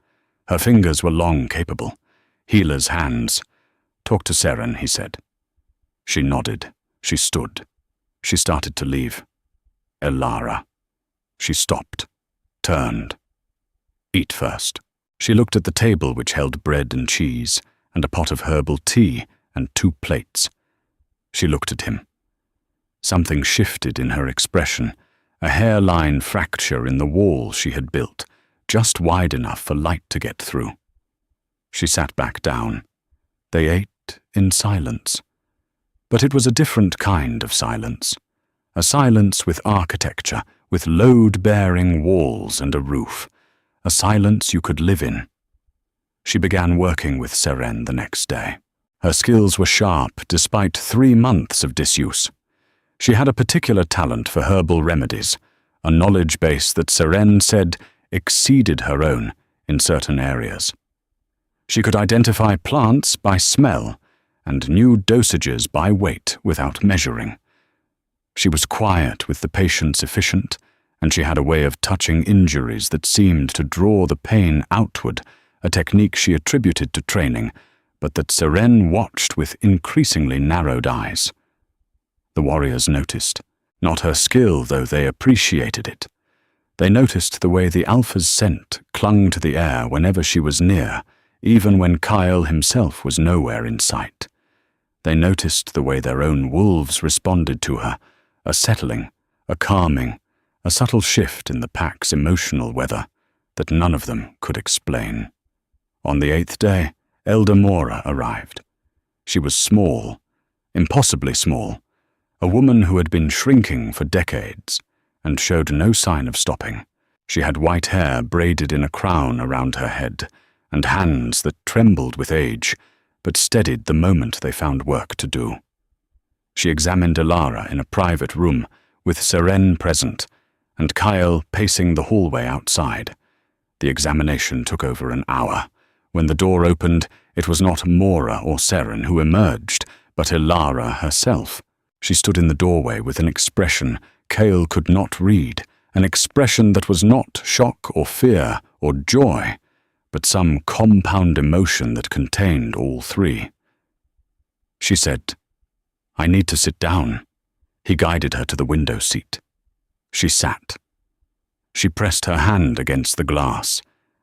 Her fingers were long, capable. Healer's hands. "Talk to Seren," he said. She nodded. She stood. She started to leave. "Elara." She stopped. Turned. "Eat first." She looked at the table, which held bread and cheese, and a pot of herbal tea, and 2 plates. She looked at him. Something shifted in her expression, a hairline fracture in the wall she had built, just wide enough for light to get through. She sat back down. They ate in silence. But it was a different kind of silence. A silence with architecture, with load-bearing walls and a roof. A silence you could live in. She began working with Seren the next day. Her skills were sharp despite 3 months of disuse. She had a particular talent for herbal remedies, a knowledge base that Seren said exceeded her own in certain areas. She could identify plants by smell and knew dosages by weight without measuring. She was quiet with the patients efficient, and she had a way of touching injuries that seemed to draw the pain outward, a technique she attributed to training, but that Seren watched with increasingly narrowed eyes. The warriors noticed, not her skill, though they appreciated it. They noticed the way the Alpha's scent clung to the air whenever she was near, even when Kyle himself was nowhere in sight. They noticed the way their own wolves responded to her, a settling, a calming, a subtle shift in the pack's emotional weather that none of them could explain. On the 8th day, Elder Mora arrived. She was small, impossibly small, a woman who had been shrinking for decades and showed no sign of stopping. She had white hair braided in a crown around her head and hands that trembled with age, but steadied the moment they found work to do. She examined Elara in a private room, with Seren present, and Kyle pacing the hallway outside. The examination took over an hour. When the door opened, it was not Mora or Seren who emerged, but Elara herself. She stood in the doorway with an expression Kyle could not read, an expression that was not shock or fear or joy, but some compound emotion that contained all 3. She said, "I need to sit down." He guided her to the window seat. She sat. She pressed her hand against the glass,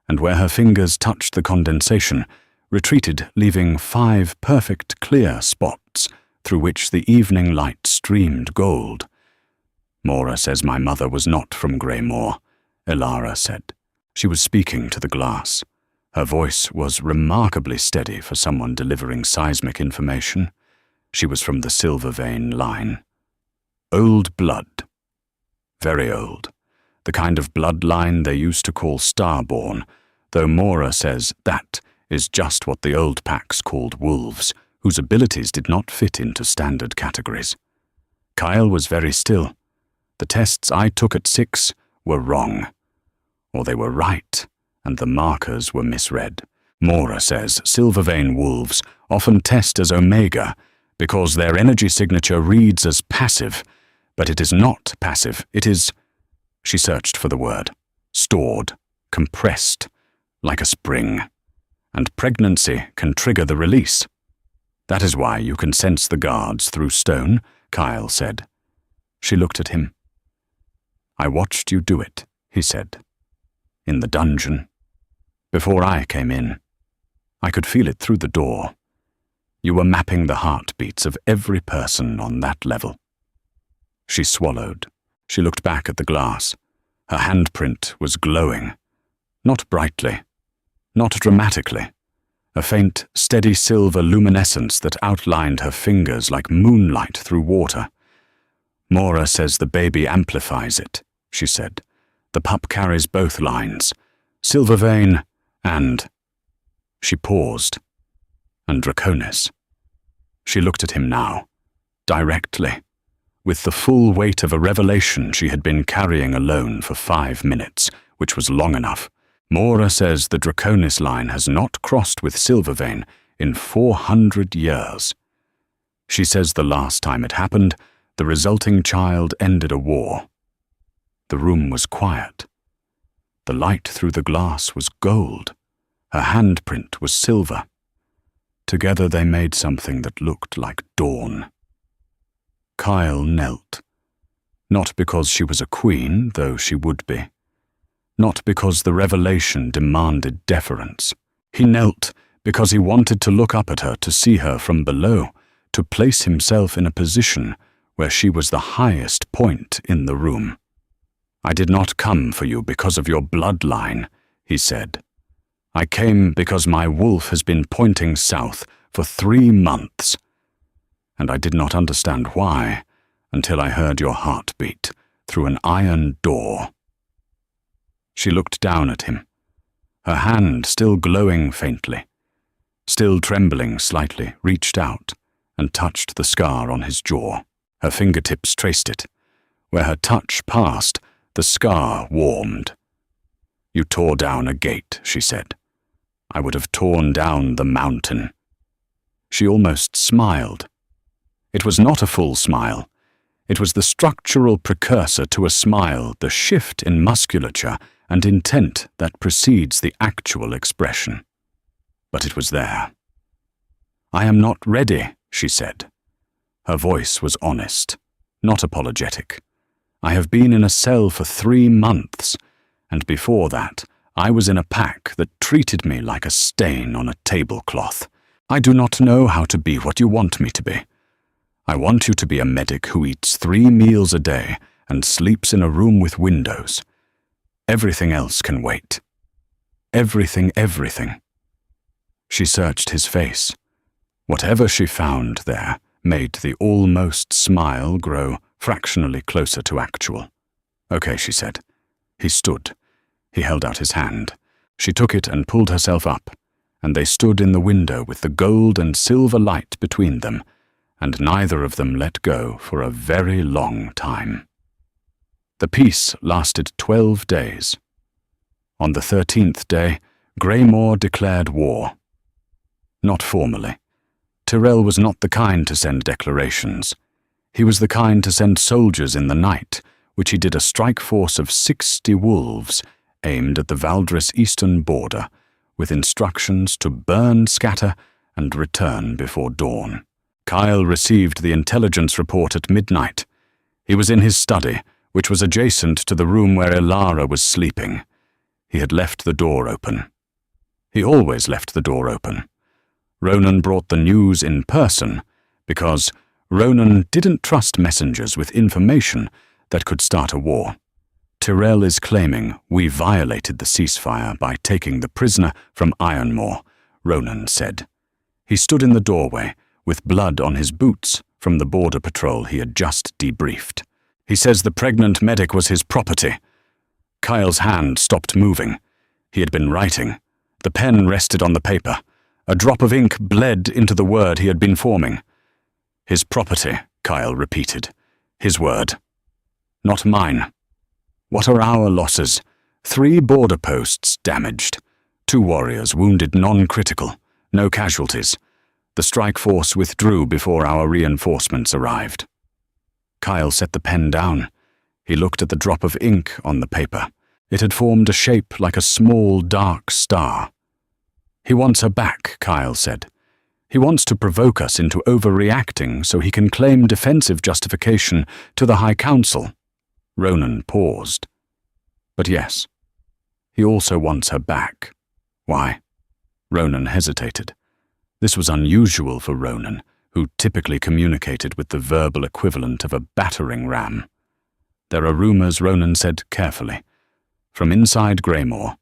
and where her fingers touched the condensation, retreated, leaving 5 perfect clear spots through which the evening light streamed gold. "Mora says my mother was not from Greymoor," Elara said. She was speaking to the glass. Her voice was remarkably steady for someone delivering seismic information. She was from the Silver Vein line. Old blood. Very old. The kind of bloodline they used to call starborn, though Mora says that is just what the old packs called wolves, whose abilities did not fit into standard categories. Kyle was very still. The tests I took at 6 were wrong. Or they were right, and the markers were misread. Mora says Silver Vein wolves often test as Omega because their energy signature reads as passive, but it is not passive, it is, she searched for the word, stored, compressed, like a spring. And pregnancy can trigger the release. That is why you can sense the guards through stone, Kyle said. She looked at him. "I watched you do it," he said. "In the dungeon. Before I came in. I could feel it through the door. You were mapping the heartbeats of every person on that level." She swallowed. She looked back at the glass. Her handprint was glowing. Not brightly. Not dramatically. a faint, steady silver luminescence that outlined her fingers like moonlight through water. "Mora says the baby amplifies it," she said. "The pup carries both lines, silver vein and—" She paused. "And Draconis." She looked at him now, directly, with the full weight of a revelation she had been carrying alone for 5 minutes, which was long enough. "Mora says the Draconis line has not crossed with Silvervein in 400 years. She says the last time it happened, the resulting child ended a war." The room was quiet. The light through the glass was gold. Her handprint was silver. Together they made something that looked like dawn. Kyle knelt. Not because she was a queen, though she would be. Not because the revelation demanded deference. He knelt because he wanted to look up at her, to see her from below, to place himself in a position where she was the highest point in the room. "I did not come for you because of your bloodline," he said. "I came because my wolf has been pointing south for 3 months. And I did not understand why until I heard your heartbeat through an iron door." She looked down at him, her hand still glowing faintly, still trembling slightly, reached out and touched the scar on his jaw. Her fingertips traced it. Where her touch passed, the scar warmed. "You tore down a gate," she said. "I would have torn down the mountain." She almost smiled. It was not a full smile. It was the structural precursor to a smile, the shift in musculature and intent that precedes the actual expression. But it was there. "I am not ready," she said. Her voice was honest, not apologetic. "I have been in a cell for 3 months, and before that, I was in a pack that treated me like a stain on a tablecloth. I do not know how to be what you want me to be. I want you to be a medic who eats 3 meals a day and sleeps in a room with windows. Everything else can wait. Everything. She searched his face. Whatever she found there made the almost smile grow fractionally closer to actual. "Okay," she said. He stood. He held out his hand. She took it and pulled herself up, and they stood in the window with the gold and silver light between them, and neither of them let go for a very long time. The peace lasted 12 days. On the 13th day, Greymore declared war. Not formally. Tyrell was not the kind to send declarations. He was the kind to send soldiers in the night, which he did a strike force of 60 wolves aimed at the Valdris eastern border, with instructions to burn, scatter, and return before dawn. Kyle received the intelligence report at midnight. He was in his study, which was adjacent to the room where Elara was sleeping. He had left the door open. He always left the door open. Ronan brought the news in person because Ronan didn't trust messengers with information that could start a war. Tyrell is claiming we violated the ceasefire by taking the prisoner from Ironmore, Ronan said. He stood in the doorway, with blood on his boots from the border patrol he had just debriefed. He says the pregnant medic was his property. Kyle's hand stopped moving. He had been writing. The pen rested on the paper. A drop of ink bled into the word he had been forming. "His property," Kyle repeated. "His word. Not mine. What are our losses? 3 border posts damaged. 2 warriors wounded non-critical. No casualties. The strike force withdrew before our reinforcements arrived." Kyle set the pen down. He looked at the drop of ink on the paper. It had formed a shape like a small, dark star. "He wants her back," Kyle said. "He wants to provoke us into overreacting so he can claim defensive justification to the High Council." Ronan paused. "But yes, he also wants her back." "Why?" Ronan hesitated. This was unusual for Ronan, who typically communicated with the verbal equivalent of a battering ram. "There are rumors," Ronan said carefully. "From inside Greymore,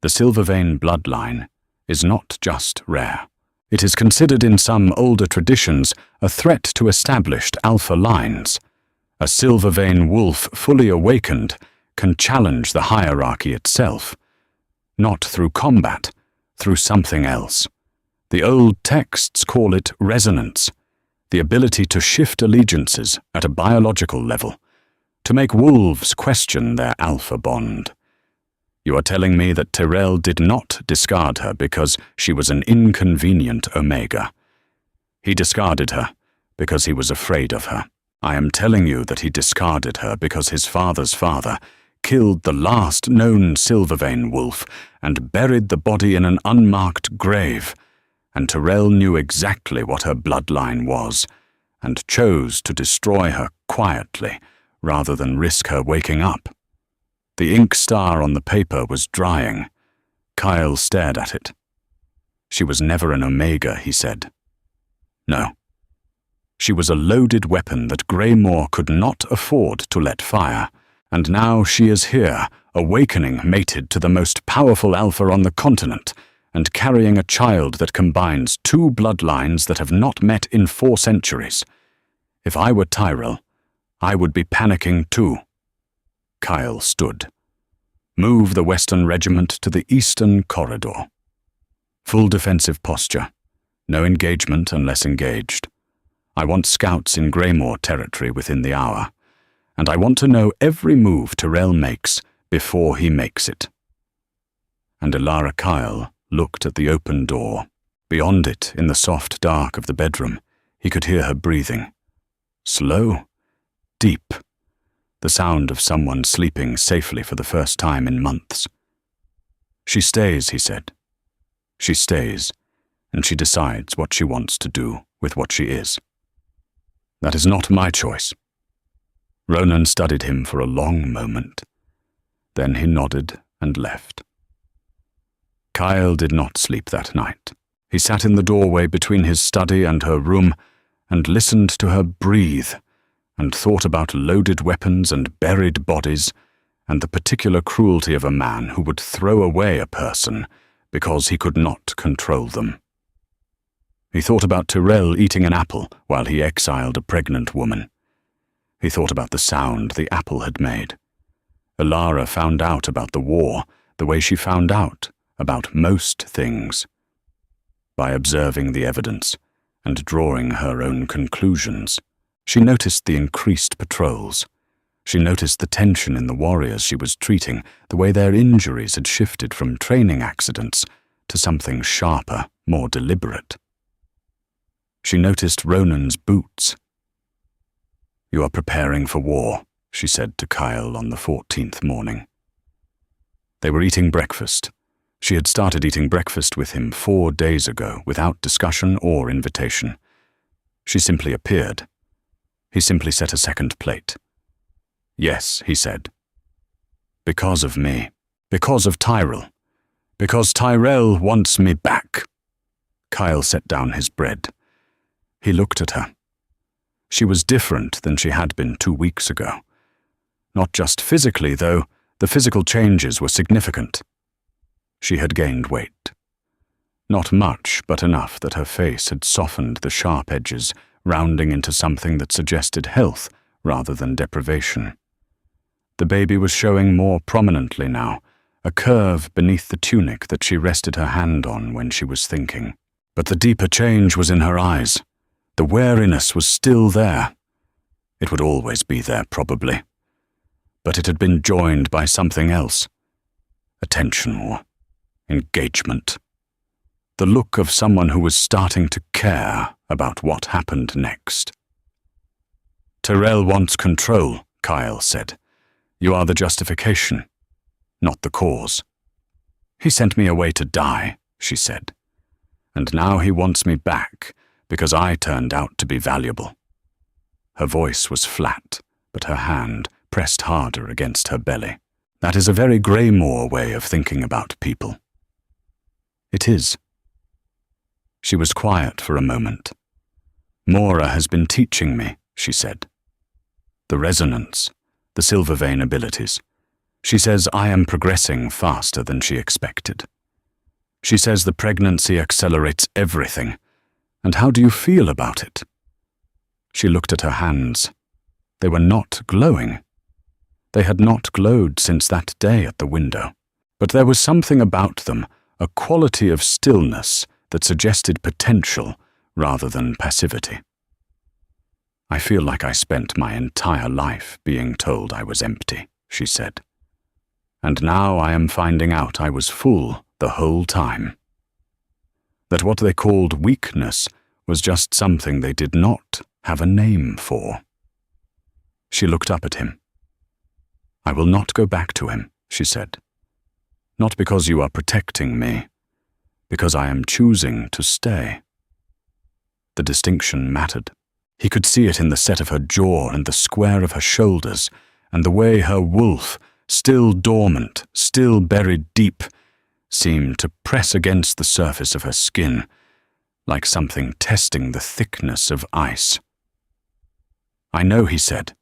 the Silvervein bloodline is not just rare. It is considered in some older traditions a threat to established alpha lines. A silver vein wolf fully awakened can challenge the hierarchy itself. Not through combat, through something else. The old texts call it resonance, the ability to shift allegiances at a biological level, to make wolves question their alpha bond. You are telling me that Tyrell did not discard her because she was an inconvenient omega. He discarded her because he was afraid of her. I am telling you that he discarded her because his father's father killed the last known silvervein wolf and buried the body in an unmarked grave, and Tyrell knew exactly what her bloodline was, and chose to destroy her quietly rather than risk her waking up. The ink star on the paper was drying. Kyle stared at it. She was never an omega, he said. No. She was a loaded weapon that Greymore could not afford to let fire, and now she is here, awakening mated to the most powerful alpha on the continent, and carrying a child that combines two bloodlines that have not met in 4 centuries. If I were Tyrell, I would be panicking too. Kyle stood. Move the Western Regiment to the Eastern Corridor. Full defensive posture. No engagement unless engaged. I want scouts in Greymore territory within the hour, and I want to know every move Tyrell makes before he makes it. And Elara Kyle looked at the open door. Beyond it, in the soft dark of the bedroom, he could hear her breathing. Slow, deep, the sound of someone sleeping safely for the first time in months. She stays, he said. She stays, and she decides what she wants to do with what she is. That is not my choice. Ronan studied him for a long moment. Then he nodded and left. Kyle did not sleep that night. He sat in the doorway between his study and her room and listened to her breathe and thought about loaded weapons and buried bodies and the particular cruelty of a man who would throw away a person because he could not control them. He thought about Tyrell eating an apple while he exiled a pregnant woman. He thought about the sound the apple had made. Elara found out about the war the way she found out about most things. By observing the evidence and drawing her own conclusions. She noticed the increased patrols. She noticed the tension in the warriors she was treating, the way their injuries had shifted from training accidents to something sharper, more deliberate. She noticed Ronan's boots. You are preparing for war, she said to Kyle on the 14th morning. They were eating breakfast. She had started eating breakfast with him 4 days ago without discussion or invitation. She simply appeared. He simply set a second plate. Yes, he said. Because of me. Because of Tyrell. Because Tyrell wants me back. Kyle set down his bread. He looked at her. She was different than she had been 2 weeks ago. Not just physically, though. The physical changes were significant. She had gained weight. Not much, but enough that her face had softened the sharp edges, rounding into something that suggested health rather than deprivation. The baby was showing more prominently now, a curve beneath the tunic that she rested her hand on when she was thinking. But the deeper change was in her eyes. The wariness was still there. It would always be there, probably. But it had been joined by something else. Attention or engagement. The look of someone who was starting to care about what happened next. Tyrell wants control, Kyle said. You are the justification, not the cause. He sent me away to die, she said. And now he wants me back because I turned out to be valuable. Her voice was flat, but her hand pressed harder against her belly. That is a very Greymore way of thinking about people. It is. She was quiet for a moment. Mora has been teaching me, she said. The resonance, the silver vein abilities. She says I am progressing faster than she expected. She says the pregnancy accelerates everything. And how do you feel about it? She looked at her hands. They were not glowing. They had not glowed since that day at the window. But there was something about them, a quality of stillness that suggested potential rather than passivity. I feel like I spent my entire life being told I was empty, she said. And now I am finding out I was full the whole time. That what they called weakness was just something they did not have a name for. She looked up at him. I will not go back to him, she said. Not because you are protecting me, because I am choosing to stay. The distinction mattered. He could see it in the set of her jaw and the square of her shoulders, and the way her wolf, still dormant, still buried deep, seemed to press against the surface of her skin, like something testing the thickness of ice. I know, he said.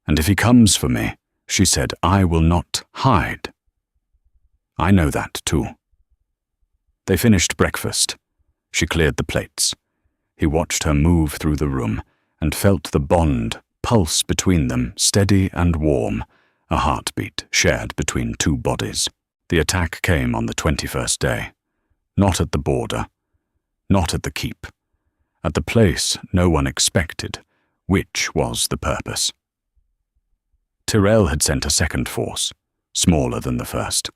And if he comes for me, she said, I will not hide. I know that too. They finished breakfast. She cleared the plates. He watched her move through the room and felt the bond pulse between them, steady and warm, a heartbeat shared between two bodies. The attack came on the 21st day. Not at the border. Not at the keep. At the place no one expected, which was the purpose. Tyrell had sent a second force, smaller than the first.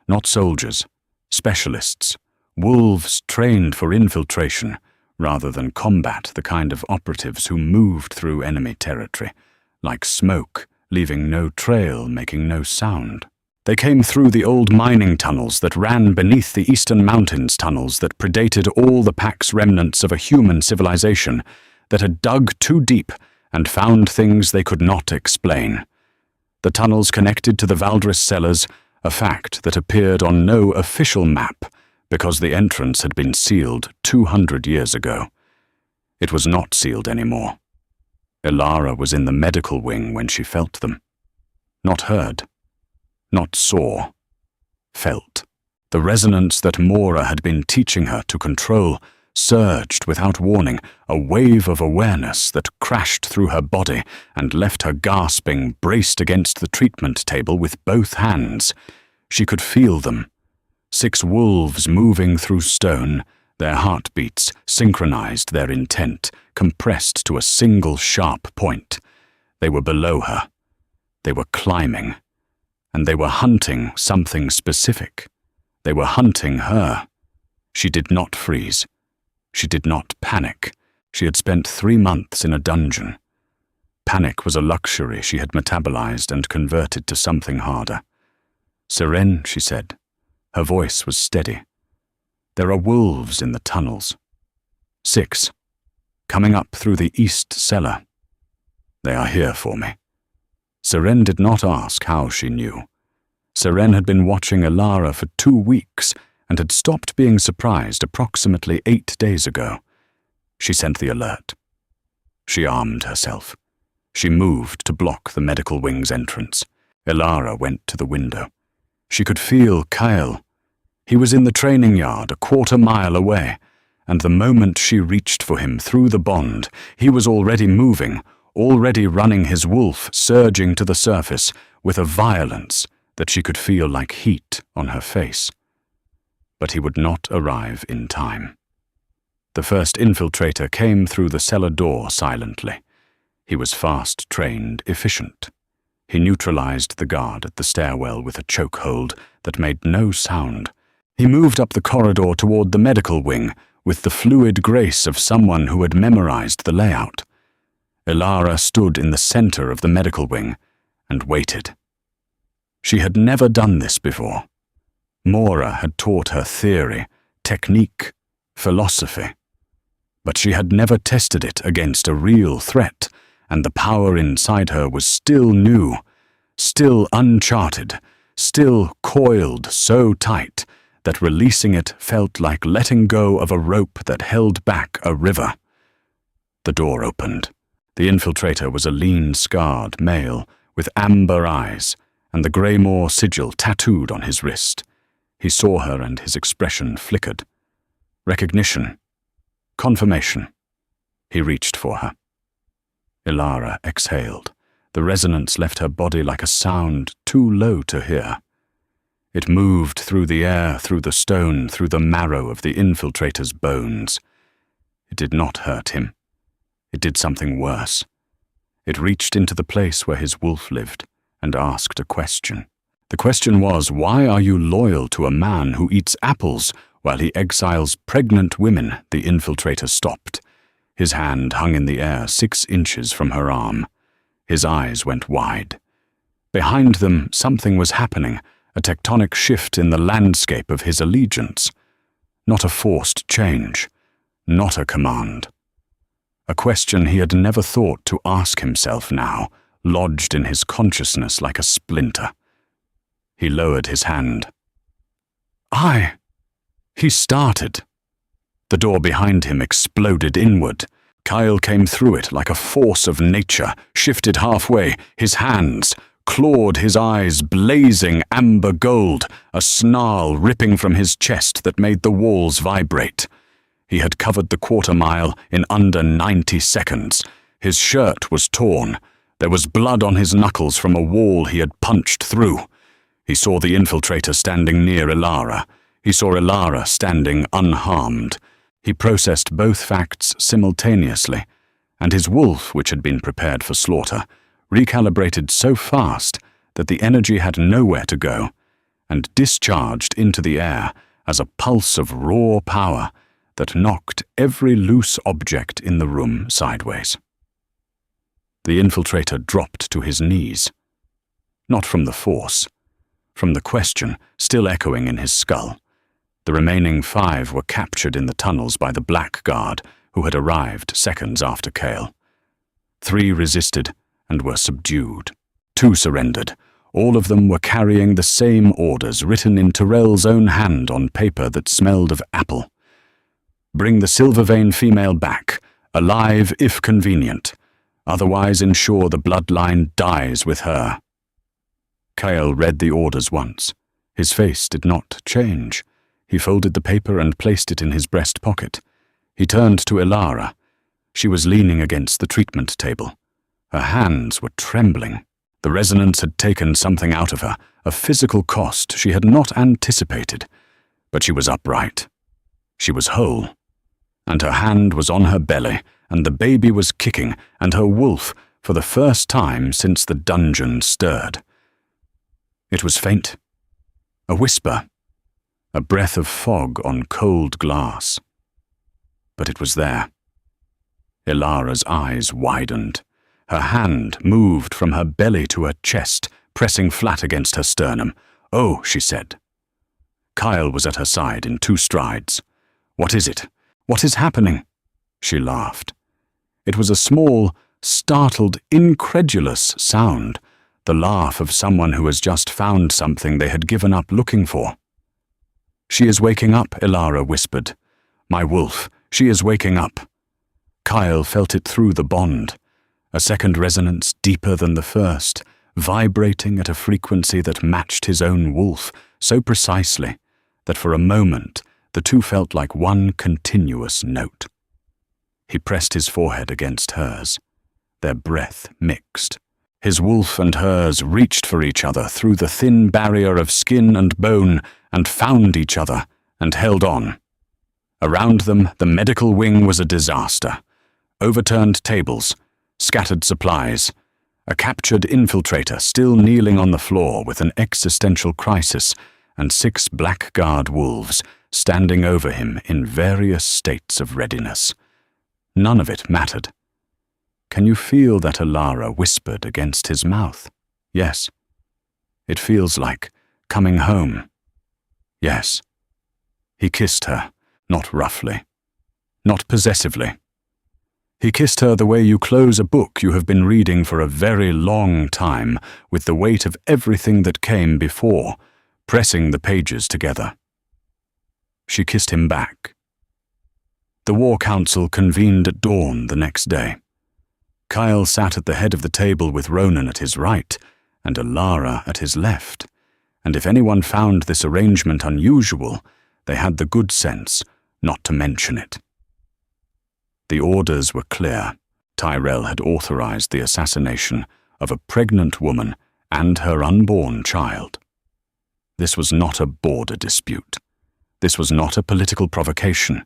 Not soldiers, specialists, wolves trained for infiltration rather than combat, the kind of operatives who moved through enemy territory, like smoke, leaving no trail, making no sound. They came through the old mining tunnels that ran beneath the Eastern Mountains, tunnels that predated all the Pack's remnants of a human civilization that had dug too deep and found things they could not explain. The tunnels connected to the Valdris cellars, a fact that appeared on no official map because the entrance had been sealed 200 years ago. It was not sealed anymore. Ilara was in the medical wing when she felt them. Not heard. Not saw. Felt. The resonance that Mora had been teaching her to control surged without warning, a wave of awareness that crashed through her body and left her gasping, braced against the treatment table with both hands. She could feel them. 6 wolves moving through stone, their heartbeats synchronized, their intent compressed to a single sharp point. They were below her. They were climbing. And they were hunting something specific. They were hunting her. She did not freeze. She did not panic. She had spent 3 months in a dungeon. Panic was a luxury she had metabolized and converted to something harder. Seren, she said. Her voice was steady. There are wolves in the tunnels. 6. Coming up through the east cellar. They are here for me. Seren did not ask how she knew. Seren had been watching Ilara for 2 weeks and had stopped being surprised approximately 8 days ago. She sent the alert. She armed herself. She moved to block the medical wing's entrance. Ilara went to the window. She could feel Kyle. He was in the training yard a 1/4 mile away, and the moment she reached for him through the bond, he was already moving, already running his wolf, surging to the surface with a violence that she could feel like heat on her face. But he would not arrive in time. The first infiltrator came through the cellar door silently. He was fast, trained, efficient. He neutralized the guard at the stairwell with a chokehold that made no sound. He moved up the corridor toward the medical wing with the fluid grace of someone who had memorized the layout. Ilara stood in the center of the medical wing and waited. She had never done this before. Mora had taught her theory, technique, philosophy. But she had never tested it against a real threat, and the power inside her was still new, still uncharted, still coiled so tight that releasing it felt like letting go of a rope that held back a river. The door opened. The infiltrator was a lean, scarred male with amber eyes and the Greymore sigil tattooed on his wrist. He saw her and his expression flickered. Recognition. Confirmation. He reached for her. Ilara exhaled. The resonance left her body like a sound too low to hear. It moved through the air, through the stone, through the marrow of the infiltrator's bones. It did not hurt him. It did something worse. It reached into the place where his wolf lived and asked a question. The question was, why are you loyal to a man who eats apples while he exiles pregnant women? The infiltrator stopped. His hand hung in the air 6 inches from her arm. His eyes went wide. Behind them, something was happening, a tectonic shift in the landscape of his allegiance. Not a forced change, not a command. A question he had never thought to ask himself now, lodged in his consciousness like a splinter. He lowered his hand. He started. The door behind him exploded inward. Kyle came through it like a force of nature, shifted halfway, his hands, clawed his eyes blazing amber gold, a snarl ripping from his chest that made the walls vibrate. He had covered the quarter-mile in under 90 seconds. His shirt was torn. There was blood on his knuckles from a wall he had punched through. He saw the infiltrator standing near Ilara. He saw Ilara standing unharmed. He processed both facts simultaneously, and his wolf, which had been prepared for slaughter, recalibrated so fast that the energy had nowhere to go, and discharged into the air as a pulse of raw power that knocked every loose object in the room sideways. The infiltrator dropped to his knees. Not from the force, from the question still echoing in his skull. The remaining 5 were captured in the tunnels by the blackguard who had arrived seconds after Kale. 3 resisted and were subdued. 2 surrendered. All of them were carrying the same orders written in Tyrell's own hand on paper that smelled of apple. Bring the silver vein female back, alive if convenient. Otherwise ensure the bloodline dies with her. Kyle read the orders once. His face did not change. He folded the paper and placed it in his breast pocket. He turned to Ilara. She was leaning against the treatment table. Her hands were trembling. The resonance had taken something out of her, a physical cost she had not anticipated. But she was upright. She was whole. And her hand was on her belly, and the baby was kicking, and her wolf, for the first time since the dungeon stirred. It was faint. A whisper. A breath of fog on cold glass. But it was there. Ilara's eyes widened. Her hand moved from her belly to her chest, pressing flat against her sternum. "Oh," she said. Kyle was at her side in 2 strides. "What is it? What is happening?" She laughed. It was a small, startled, incredulous sound, the laugh of someone who has just found something they had given up looking for. "She is waking up," Ilara whispered. "My wolf, she is waking up." Kyle felt it through the bond, a second resonance deeper than the first, vibrating at a frequency that matched his own wolf so precisely that for a moment the two felt like one continuous note. He pressed his forehead against hers. Their breath mixed. His wolf and hers reached for each other through the thin barrier of skin and bone and found each other and held on. Around them, the medical wing was a disaster. Overturned tables, scattered supplies, a captured infiltrator still kneeling on the floor with an existential crisis, and 6 blackguard wolves standing over him in various states of readiness. None of it mattered. "Can you feel that?" Ilara whispered against his mouth. "Yes." "It feels like coming home." "Yes." He kissed her, not roughly, not possessively. He kissed her the way you close a book you have been reading for a very long time, with the weight of everything that came before, pressing the pages together. She kissed him back. The War Council convened at dawn the next day. Kyle sat at the head of the table with Ronan at his right and Ilara at his left, and if anyone found this arrangement unusual, they had the good sense not to mention it. The orders were clear. Tyrell had authorized the assassination of a pregnant woman and her unborn child. This was not a border dispute. This was not a political provocation.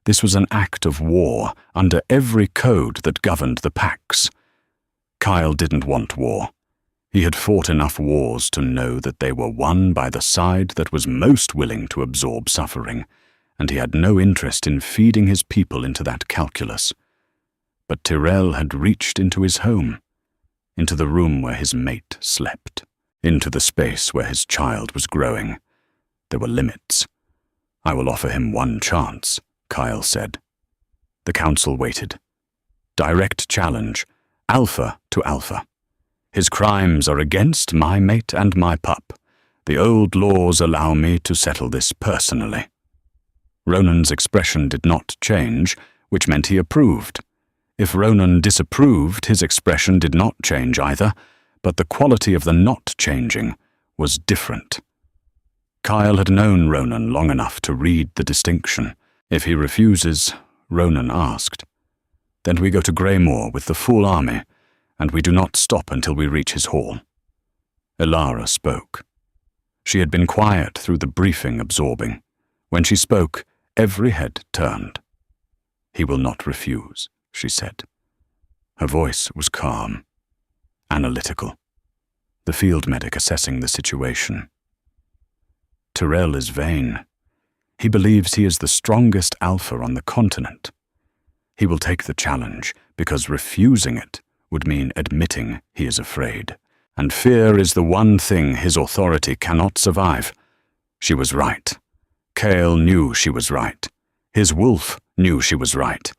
This was an act of war under every code that governed the Pax. Kyle didn't want war. He had fought enough wars to know that they were won by the side that was most willing to absorb suffering, and he had no interest in feeding his people into that calculus. But Tyrell had reached into his home, into the room where his mate slept, into the space where his child was growing. There were limits. "I will offer him one chance," Kyle said. The council waited. Direct challenge, alpha to alpha. "His crimes are against my mate and my pup. The old laws allow me to settle this personally." Ronan's expression did not change, which meant he approved. If Ronan disapproved, his expression did not change either, but the quality of the not changing was different. Kyle had known Ronan long enough to read the distinction. "If he refuses," Ronan asked, "then we go to Greymoor with the full army, and we do not stop until we reach his hall." Elara spoke. She had been quiet through the briefing absorbing. When she spoke, every head turned. "He will not refuse," she said. Her voice was calm, analytical, the field medic assessing the situation. "Tyrell is vain. He believes he is the strongest alpha on the continent. He will take the challenge because refusing it would mean admitting he is afraid. And fear is the one thing his authority cannot survive." She was right. Cale knew she was right. His wolf knew she was right.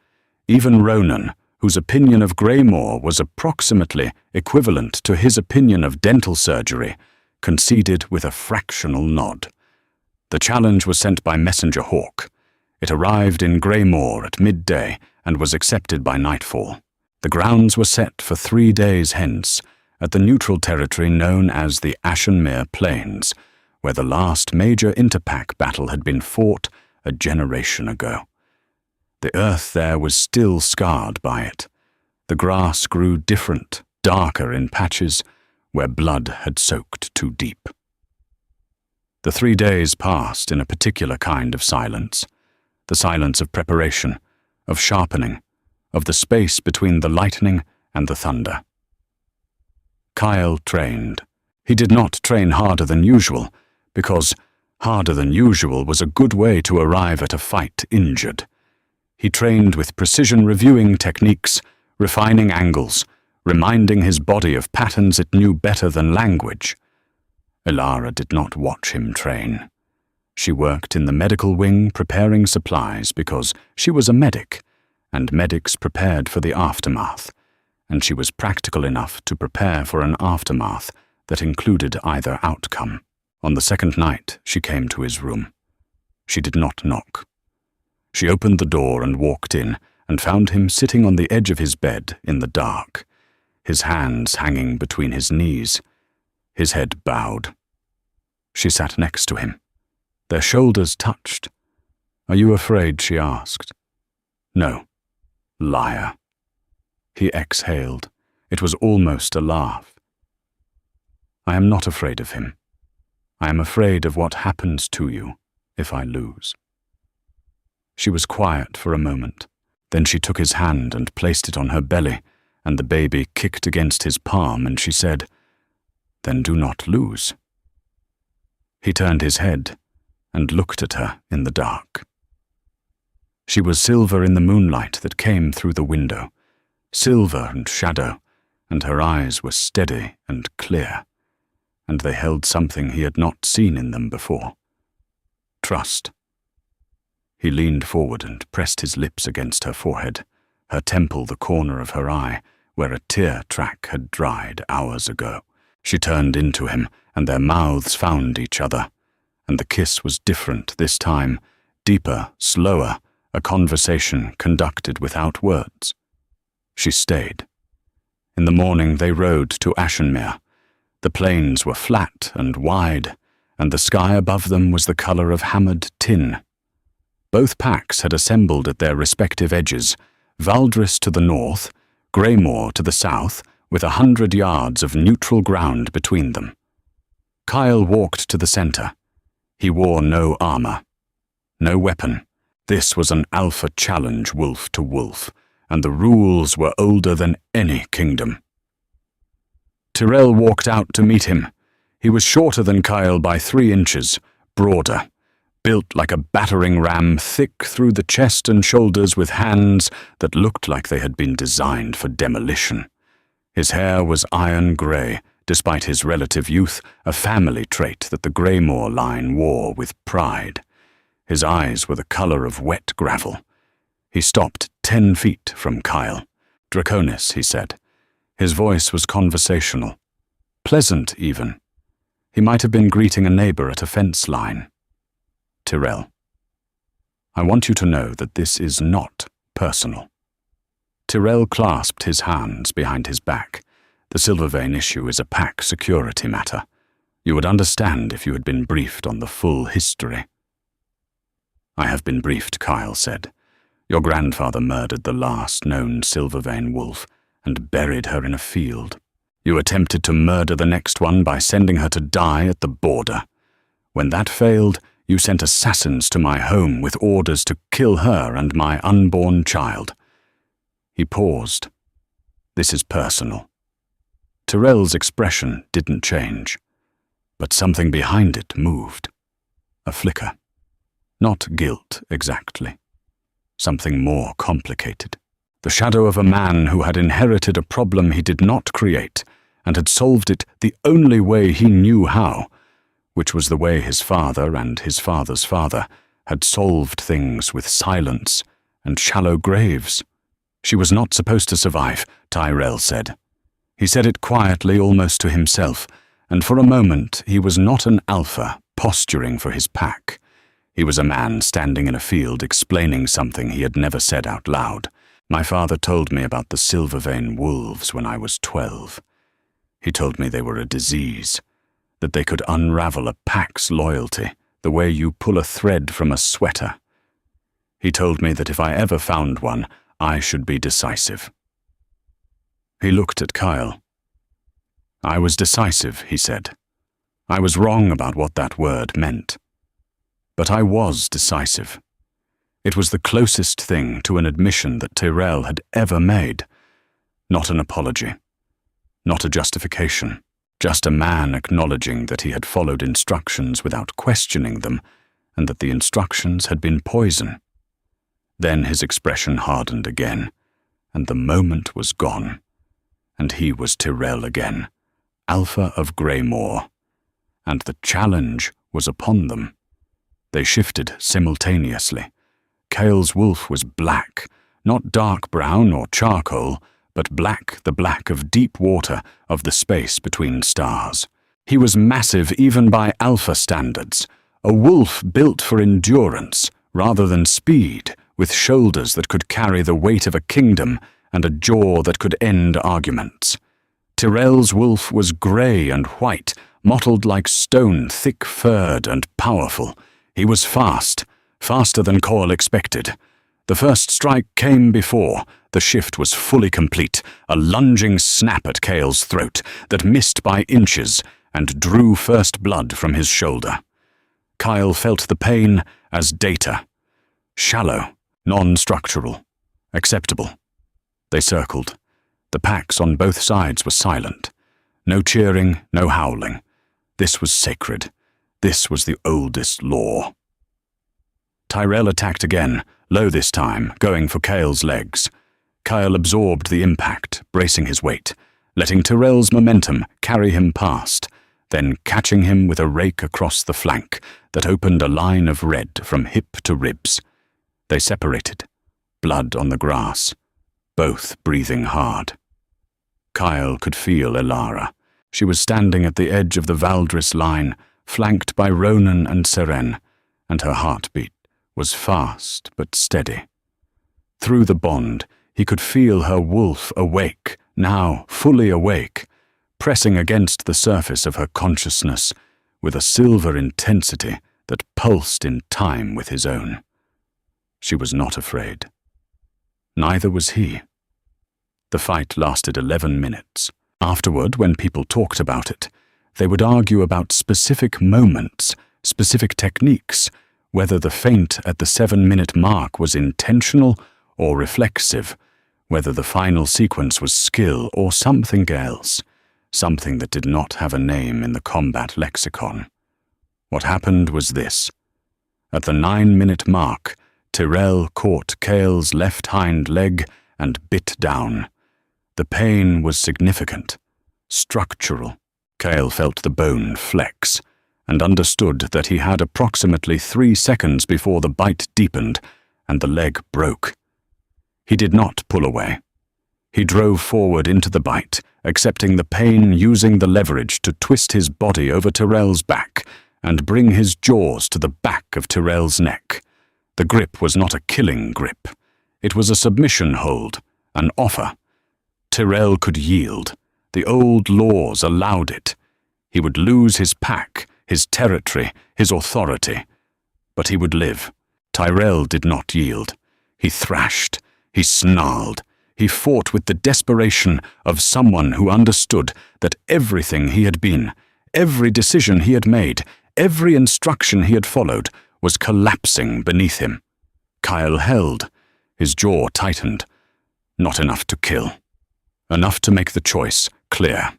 Even Ronan, whose opinion of Greymoor was approximately equivalent to his opinion of dental surgery, conceded with a fractional nod. The challenge was sent by Messenger Hawk. It arrived in Greymoor at midday and was accepted by nightfall. The grounds were set for 3 days hence, at the neutral territory known as the Ashenmere Plains, where the last major interpack battle had been fought a generation ago. The earth there was still scarred by it. The grass grew different, darker in patches, where blood had soaked too deep. The 3 days passed in a particular kind of silence, the silence of preparation, of sharpening, of the space between the lightning and the thunder. Kyle trained. He did not train harder than usual, because harder than usual was a good way to arrive at a fight injured. He trained with precision reviewing techniques, refining angles, reminding his body of patterns it knew better than language. Elara did not watch him train. She worked in the medical wing preparing supplies because she was a medic, and medics prepared for the aftermath, and she was practical enough to prepare for an aftermath that included either outcome. On the second night, she came to his room. She did not knock. She opened the door and walked in, and found him sitting on the edge of his bed in the dark, his hands hanging between his knees, his head bowed. She sat next to him. Their shoulders touched. "Are you afraid?" she asked. "No." "Liar." He exhaled. It was almost a laugh. "I am not afraid of him. I am afraid of what happens to you if I lose." She was quiet for a moment. Then she took his hand and placed it on her belly, and the baby kicked against his palm, and she said, "Then do not lose." He turned his head and looked at her in the dark. She was silver in the moonlight that came through the window, silver and shadow, and her eyes were steady and clear, and they held something he had not seen in them before. Trust. He leaned forward and pressed his lips against her forehead, her temple the corner of her eye, where a tear track had dried hours ago. She turned into him, and their mouths found each other, and the kiss was different this time, deeper, slower, a conversation conducted without words. She stayed. In the morning they rode to Ashenmere. The plains were flat and wide, and the sky above them was the color of hammered tin. Both packs had assembled at their respective edges, Valdris to the north, Greymoor to the south, with 100 yards of neutral ground between them. Kyle walked to the center. He wore no armor, no weapon. This was an alpha challenge wolf to wolf, and the rules were older than any kingdom. Tyrell walked out to meet him. He was shorter than Kyle by 3 inches, broader, built like a battering ram, thick through the chest and shoulders with hands that looked like they had been designed for demolition. His hair was iron grey, despite his relative youth, a family trait that the Greymoor line wore with pride. His eyes were the color of wet gravel. He stopped 10 feet from Kyle. "Draconis," he said. His voice was conversational, pleasant even. He might have been greeting a neighbor at a fence line. "Tyrell, I want you to know that this is not personal." Tyrell clasped his hands behind his back. "The Silvervein issue is a pack security matter. You would understand if you had been briefed on the full history." "I have been briefed," Kyle said. "Your grandfather murdered the last known Silvervein wolf and buried her in a field. You attempted to murder the next one by sending her to die at the border. When that failed, you sent assassins to my home with orders to kill her and my unborn child." He paused. "This is personal." Tyrell's expression didn't change, but something behind it moved. A flicker. Not guilt, exactly. Something more complicated. The shadow of a man who had inherited a problem he did not create and had solved it the only way he knew how, which was the way his father and his father's father had solved things with silence and shallow graves. "She was not supposed to survive," Tyrell said. He said it quietly, almost to himself, and for a moment he was not an alpha posturing for his pack. He was a man standing in a field explaining something he had never said out loud. "My father told me about the Silvervein wolves when I was 12. He told me they were a disease, that they could unravel a pack's loyalty the way you pull a thread from a sweater. He told me that if I ever found one, I should be decisive." He looked at Kyle. "I was decisive," he said. "I was wrong about what that word meant. But I was decisive." It was the closest thing to an admission that Tyrell had ever made. Not an apology. Not a justification. Just a man acknowledging that he had followed instructions without questioning them, and that the instructions had been poison. Then his expression hardened again, and the moment was gone. And he was Tyrell again, Alpha of Greymoor. And the challenge was upon them. They shifted simultaneously. Kyle's wolf was black, not dark brown or charcoal, but black, the black of deep water, of the space between stars. He was massive even by alpha standards, a wolf built for endurance rather than speed, with shoulders that could carry the weight of a kingdom and a jaw that could end arguments. Tyrell's wolf was grey and white, mottled like stone, thick-furred and powerful. He was fast, faster than Coil expected. The first strike came before. The shift was fully complete, a lunging snap at Kale's throat that missed by inches and drew first blood from his shoulder. Kyle felt the pain as data. Shallow, non-structural, acceptable. They circled. The packs on both sides were silent. No cheering, no howling. This was sacred. This was the oldest law. Tyrell attacked again, low this time, going for Kale's legs. Kyle absorbed the impact, bracing his weight, letting Tyrell's momentum carry him past, then catching him with a rake across the flank that opened a line of red from hip to ribs. They separated, blood on the grass, both breathing hard. Kyle could feel Elara. She was standing at the edge of the Valdris line, flanked by Ronan and Seren, and her heartbeat was fast but steady. Through the bond, he could feel her wolf awake, now fully awake, pressing against the surface of her consciousness, with a silver intensity that pulsed in time with his own. She was not afraid. Neither was he. The fight lasted 11 minutes. Afterward, when people talked about it, they would argue about specific moments, specific techniques, whether the feint at the 7-minute mark was intentional or reflexive, whether the final sequence was skill or something else, something that did not have a name in the combat lexicon. What happened was this. At the 9-minute mark, Tyrell caught Cale's left hind leg and bit down. The pain was significant, structural. Cale felt the bone flex and understood that he had approximately 3 seconds before the bite deepened and the leg broke. He did not pull away. He drove forward into the bite, accepting the pain, using the leverage to twist his body over Tyrell's back and bring his jaws to the back of Tyrell's neck. The grip was not a killing grip. It was a submission hold, an offer. Tyrell could yield. The old laws allowed it. He would lose his pack, his territory, his authority. But he would live. Tyrell did not yield. He thrashed. He snarled. He fought with the desperation of someone who understood that everything he had been, every decision he had made, every instruction he had followed, was collapsing beneath him. Kyle held. His jaw tightened. Not enough to kill. Enough to make the choice clear.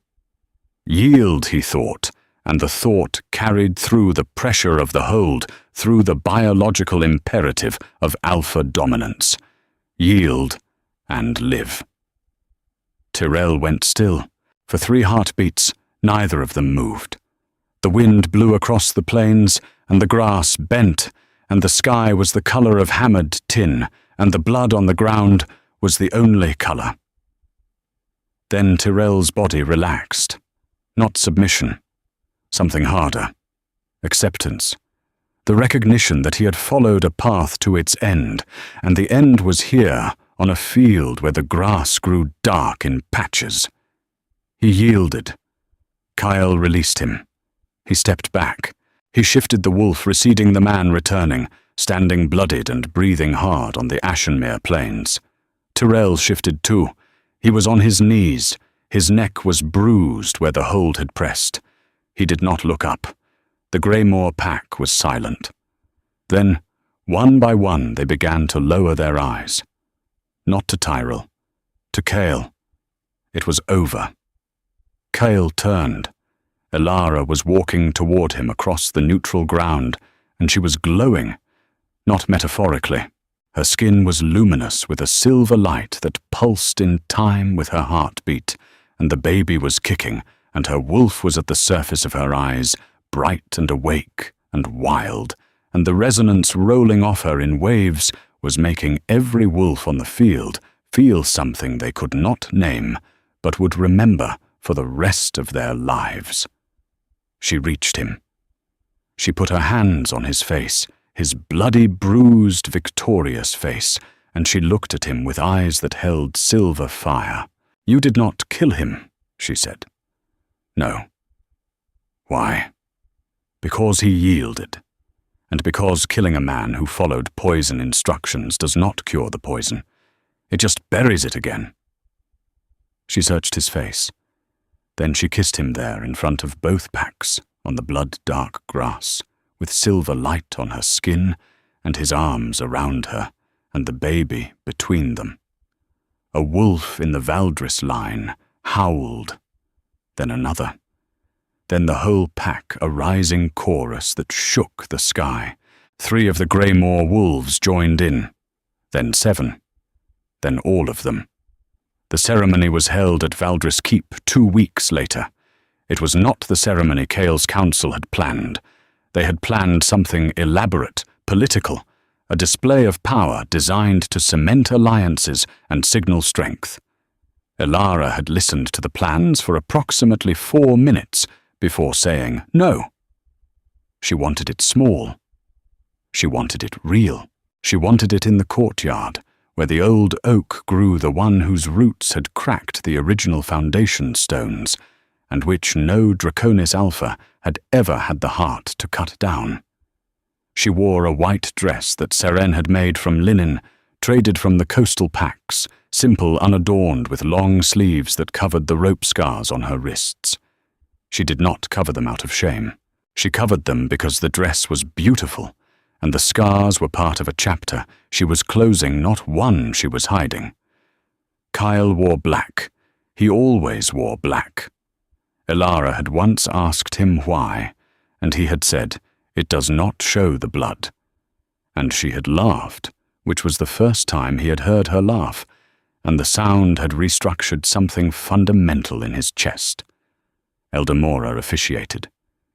Yield, he thought, and the thought carried through the pressure of the hold, through the biological imperative of alpha dominance. Yield and live. Tyrell went still. For 3 heartbeats, neither of them moved. The wind blew across the plains, and the grass bent, and the sky was the color of hammered tin, and the blood on the ground was the only color. Then Tyrell's body relaxed. Not submission. Something harder. Acceptance. The recognition that he had followed a path to its end, and the end was here, on a field where the grass grew dark in patches. He yielded. Kyle released him. He stepped back. He shifted the wolf, receding, the man returning, standing bloodied and breathing hard on the Ashenmere plains. Tyrell shifted too. He was on his knees. His neck was bruised where the hold had pressed. He did not look up. The Greymoor pack was silent. Then, one by one, they began to lower their eyes. Not to Tyrell. To Cale. It was over. Cale turned. Elara was walking toward him across the neutral ground, and she was glowing, not metaphorically. Her skin was luminous with a silver light that pulsed in time with her heartbeat, and the baby was kicking, and her wolf was at the surface of her eyes, bright and awake and wild, and the resonance rolling off her in waves was making every wolf on the field feel something they could not name, but would remember for the rest of their lives. She reached him. She put her hands on his face, his bloody, bruised, victorious face, and she looked at him with eyes that held silver fire. "You did not kill him," she said. "No." "Why?" "Because he yielded, and because killing a man who followed poison instructions does not cure the poison. It just buries it again." She searched his face. Then she kissed him there in front of both packs, on the blood-dark grass, with silver light on her skin, and his arms around her, and the baby between them. A wolf in the Valdris line howled. Then another. Then the whole pack, a rising chorus that shook the sky. 3 of the Greymoor wolves joined in. Then 7. Then all of them. The ceremony was held at Valdris Keep 2 weeks later. It was not the ceremony Cale's council had planned. They had planned something elaborate, political, a display of power designed to cement alliances and signal strength. Elara had listened to the plans for approximately 4 minutes before saying no. She wanted it small. She wanted it real. She wanted it in the courtyard, where the old oak grew, the one whose roots had cracked the original foundation stones, and which no Draconis Alpha had ever had the heart to cut down. She wore a white dress that Seren had made from linen, traded from the coastal packs, simple, unadorned, with long sleeves that covered the rope scars on her wrists. She did not cover them out of shame. She covered them because the dress was beautiful, and the scars were part of a chapter she was closing, not one she was hiding. Kyle wore black. He always wore black. Elara had once asked him why, and he had said, "It does not show the blood." And she had laughed, which was the first time he had heard her laugh, and the sound had restructured something fundamental in his chest. Eldamora officiated.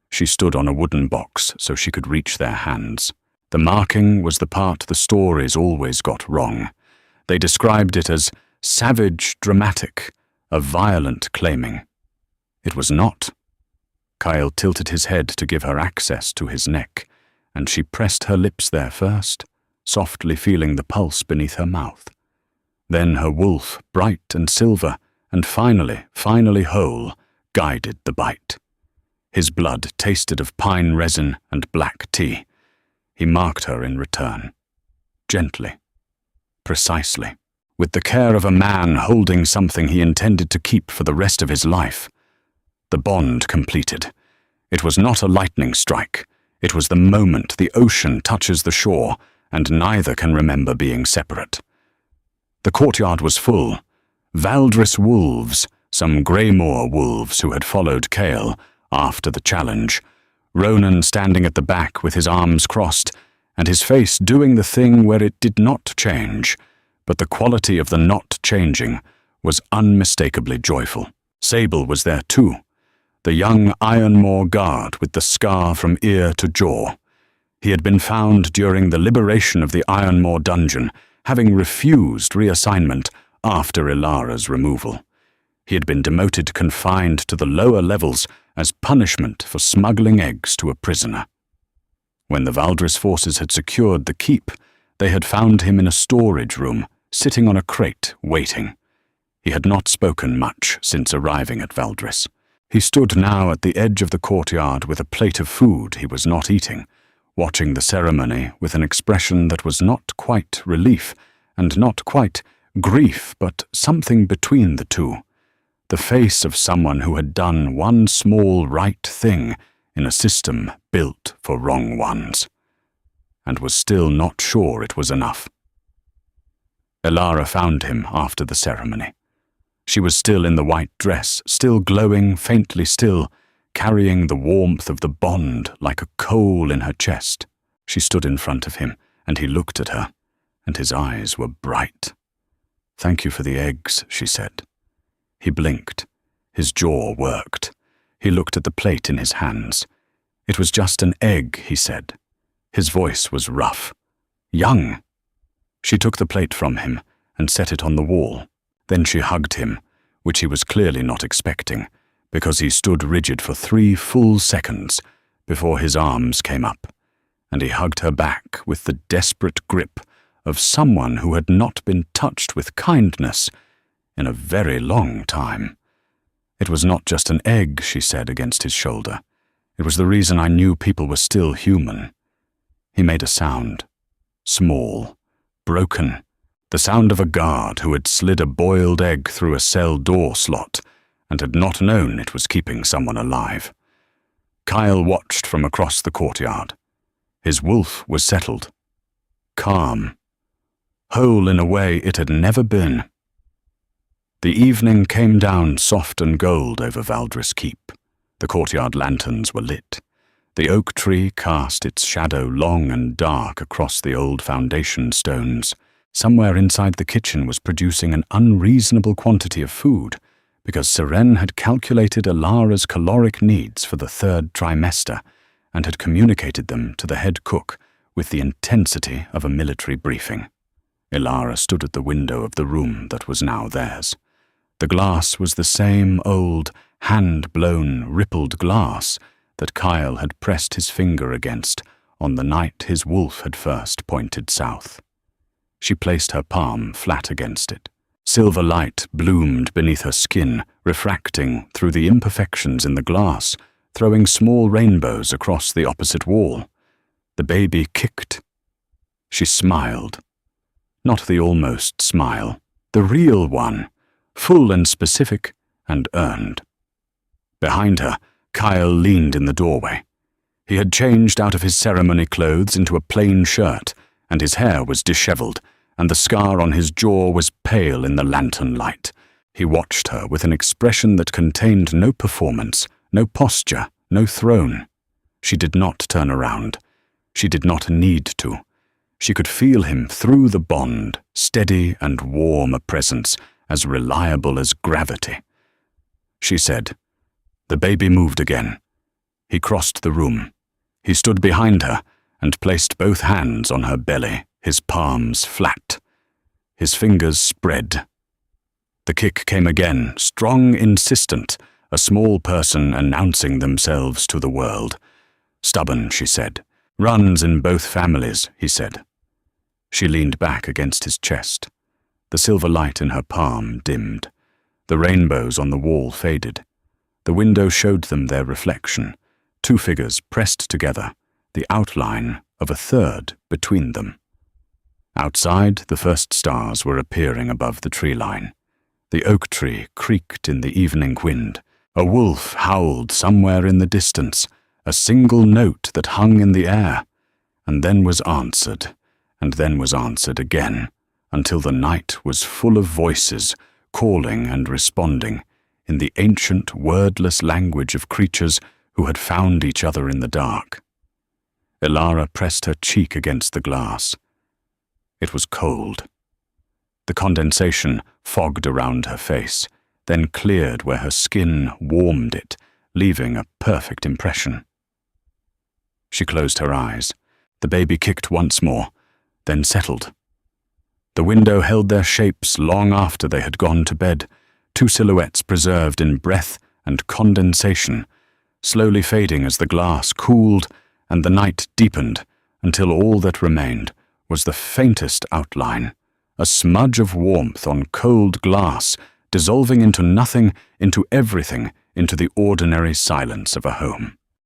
She stood on a wooden box so she could reach their hands. The marking was the part the stories always got wrong. They described it as savage dramatic, a violent claiming. It was not. Kyle tilted his head to give her access to his neck, and she pressed her lips there first, softly feeling the pulse beneath her mouth. Then her wolf, bright and silver, and finally whole, guided the bite. His blood tasted of pine resin and black tea. He marked her in return. Gently. Precisely. With the care of a man holding something he intended to keep for the rest of his life. The bond completed. It was not a lightning strike. It was the moment the ocean touches the shore, and neither can remember being separate. The courtyard was full. Valdris wolves, some Greymoor wolves who had followed Kale after the challenge, Ronan standing at the back with his arms crossed, and his face doing the thing where it did not change, but the quality of the not changing was unmistakably joyful. Sable was there too, the young Ironmoor guard with the scar from ear to jaw. He had been found during the liberation of the Ironmoor dungeon, having refused reassignment after Ilara's removal. He had been demoted, confined to the lower levels as punishment for smuggling eggs to a prisoner. When the Valdris forces had secured the keep, they had found him in a storage room, sitting on a crate, waiting. He had not spoken much since arriving at Valdris. He stood now at the edge of the courtyard with a plate of food he was not eating, watching the ceremony with an expression that was not quite relief and not quite grief, but something between the two. The face of someone who had done one small right thing in a system built for wrong ones, and was still not sure it was enough. Elara found him after the ceremony. She was still in the white dress, still glowing faintly still, carrying the warmth of the bond like a coal in her chest. She stood in front of him, and he looked at her, and his eyes were bright. "Thank you for the eggs," she said. He blinked. His jaw worked. He looked at the plate in his hands. "It was just an egg," he said. His voice was rough. "Young." She took the plate from him and set it on the wall. Then she hugged him, which he was clearly not expecting, because he stood rigid for 3 full seconds before his arms came up, and he hugged her back with the desperate grip of someone who had not been touched with kindness in a very long time. "It was not just an egg," she said against his shoulder. "It was the reason I knew people were still human." He made a sound. Small. Broken. The sound of a guard who had slid a boiled egg through a cell door slot and had not known it was keeping someone alive. Kyle watched from across the courtyard. His wolf was settled. Calm. Whole in a way it had never been. The evening came down soft and gold over Valdris Keep. The courtyard lanterns were lit. The oak tree cast its shadow long and dark across the old foundation stones. Somewhere inside the kitchen was producing an unreasonable quantity of food, because Seren had calculated Ilara's caloric needs for the 3rd trimester and had communicated them to the head cook with the intensity of a military briefing. Ilara stood at the window of the room that was now theirs. The glass was the same old, hand-blown, rippled glass that Kyle had pressed his finger against on the night his wolf had first pointed south. She placed her palm flat against it, Silver light bloomed beneath her skin, refracting through the imperfections in the glass, throwing small rainbows across the opposite wall. The baby kicked. She smiled. Not the almost smile, the real one, full and specific and earned. Behind her, Kyle leaned in the doorway. He had changed out of his ceremony clothes into a plain shirt, and his hair was disheveled, and the scar on his jaw was pale in the lantern light. He watched her with an expression that contained no performance, no posture, no throne. She did not turn around. She did not need to. She could feel him through the bond, steady and warm a presence, as reliable as gravity. She said. The baby moved again. He crossed the room. He stood behind her and placed both hands on her belly, his palms flat. His fingers spread. The kick came again, strong, insistent, a small person announcing themselves to the world. Stubborn, she said. Runs in both families, he said. She leaned back against his chest. The silver light in her palm dimmed. The rainbows on the wall faded. The window showed them their reflection, two figures pressed together, the outline of a third between them. Outside, the first stars were appearing above the tree line. The oak tree creaked in the evening wind. A wolf howled somewhere in the distance, a single note that hung in the air, and then was answered, and then was answered again, until the night was full of voices, calling and responding, in the ancient wordless language of creatures who had found each other in the dark. Elara pressed her cheek against the glass. It was cold. The condensation fogged around her face, then cleared where her skin warmed it, leaving a perfect impression. She closed her eyes. The baby kicked once more, then settled. The window held their shapes long after they had gone to bed, two silhouettes preserved in breath and condensation, slowly fading as the glass cooled and the night deepened until all that remained was the faintest outline, a smudge of warmth on cold glass, dissolving into nothing, into everything, into the ordinary silence of a home.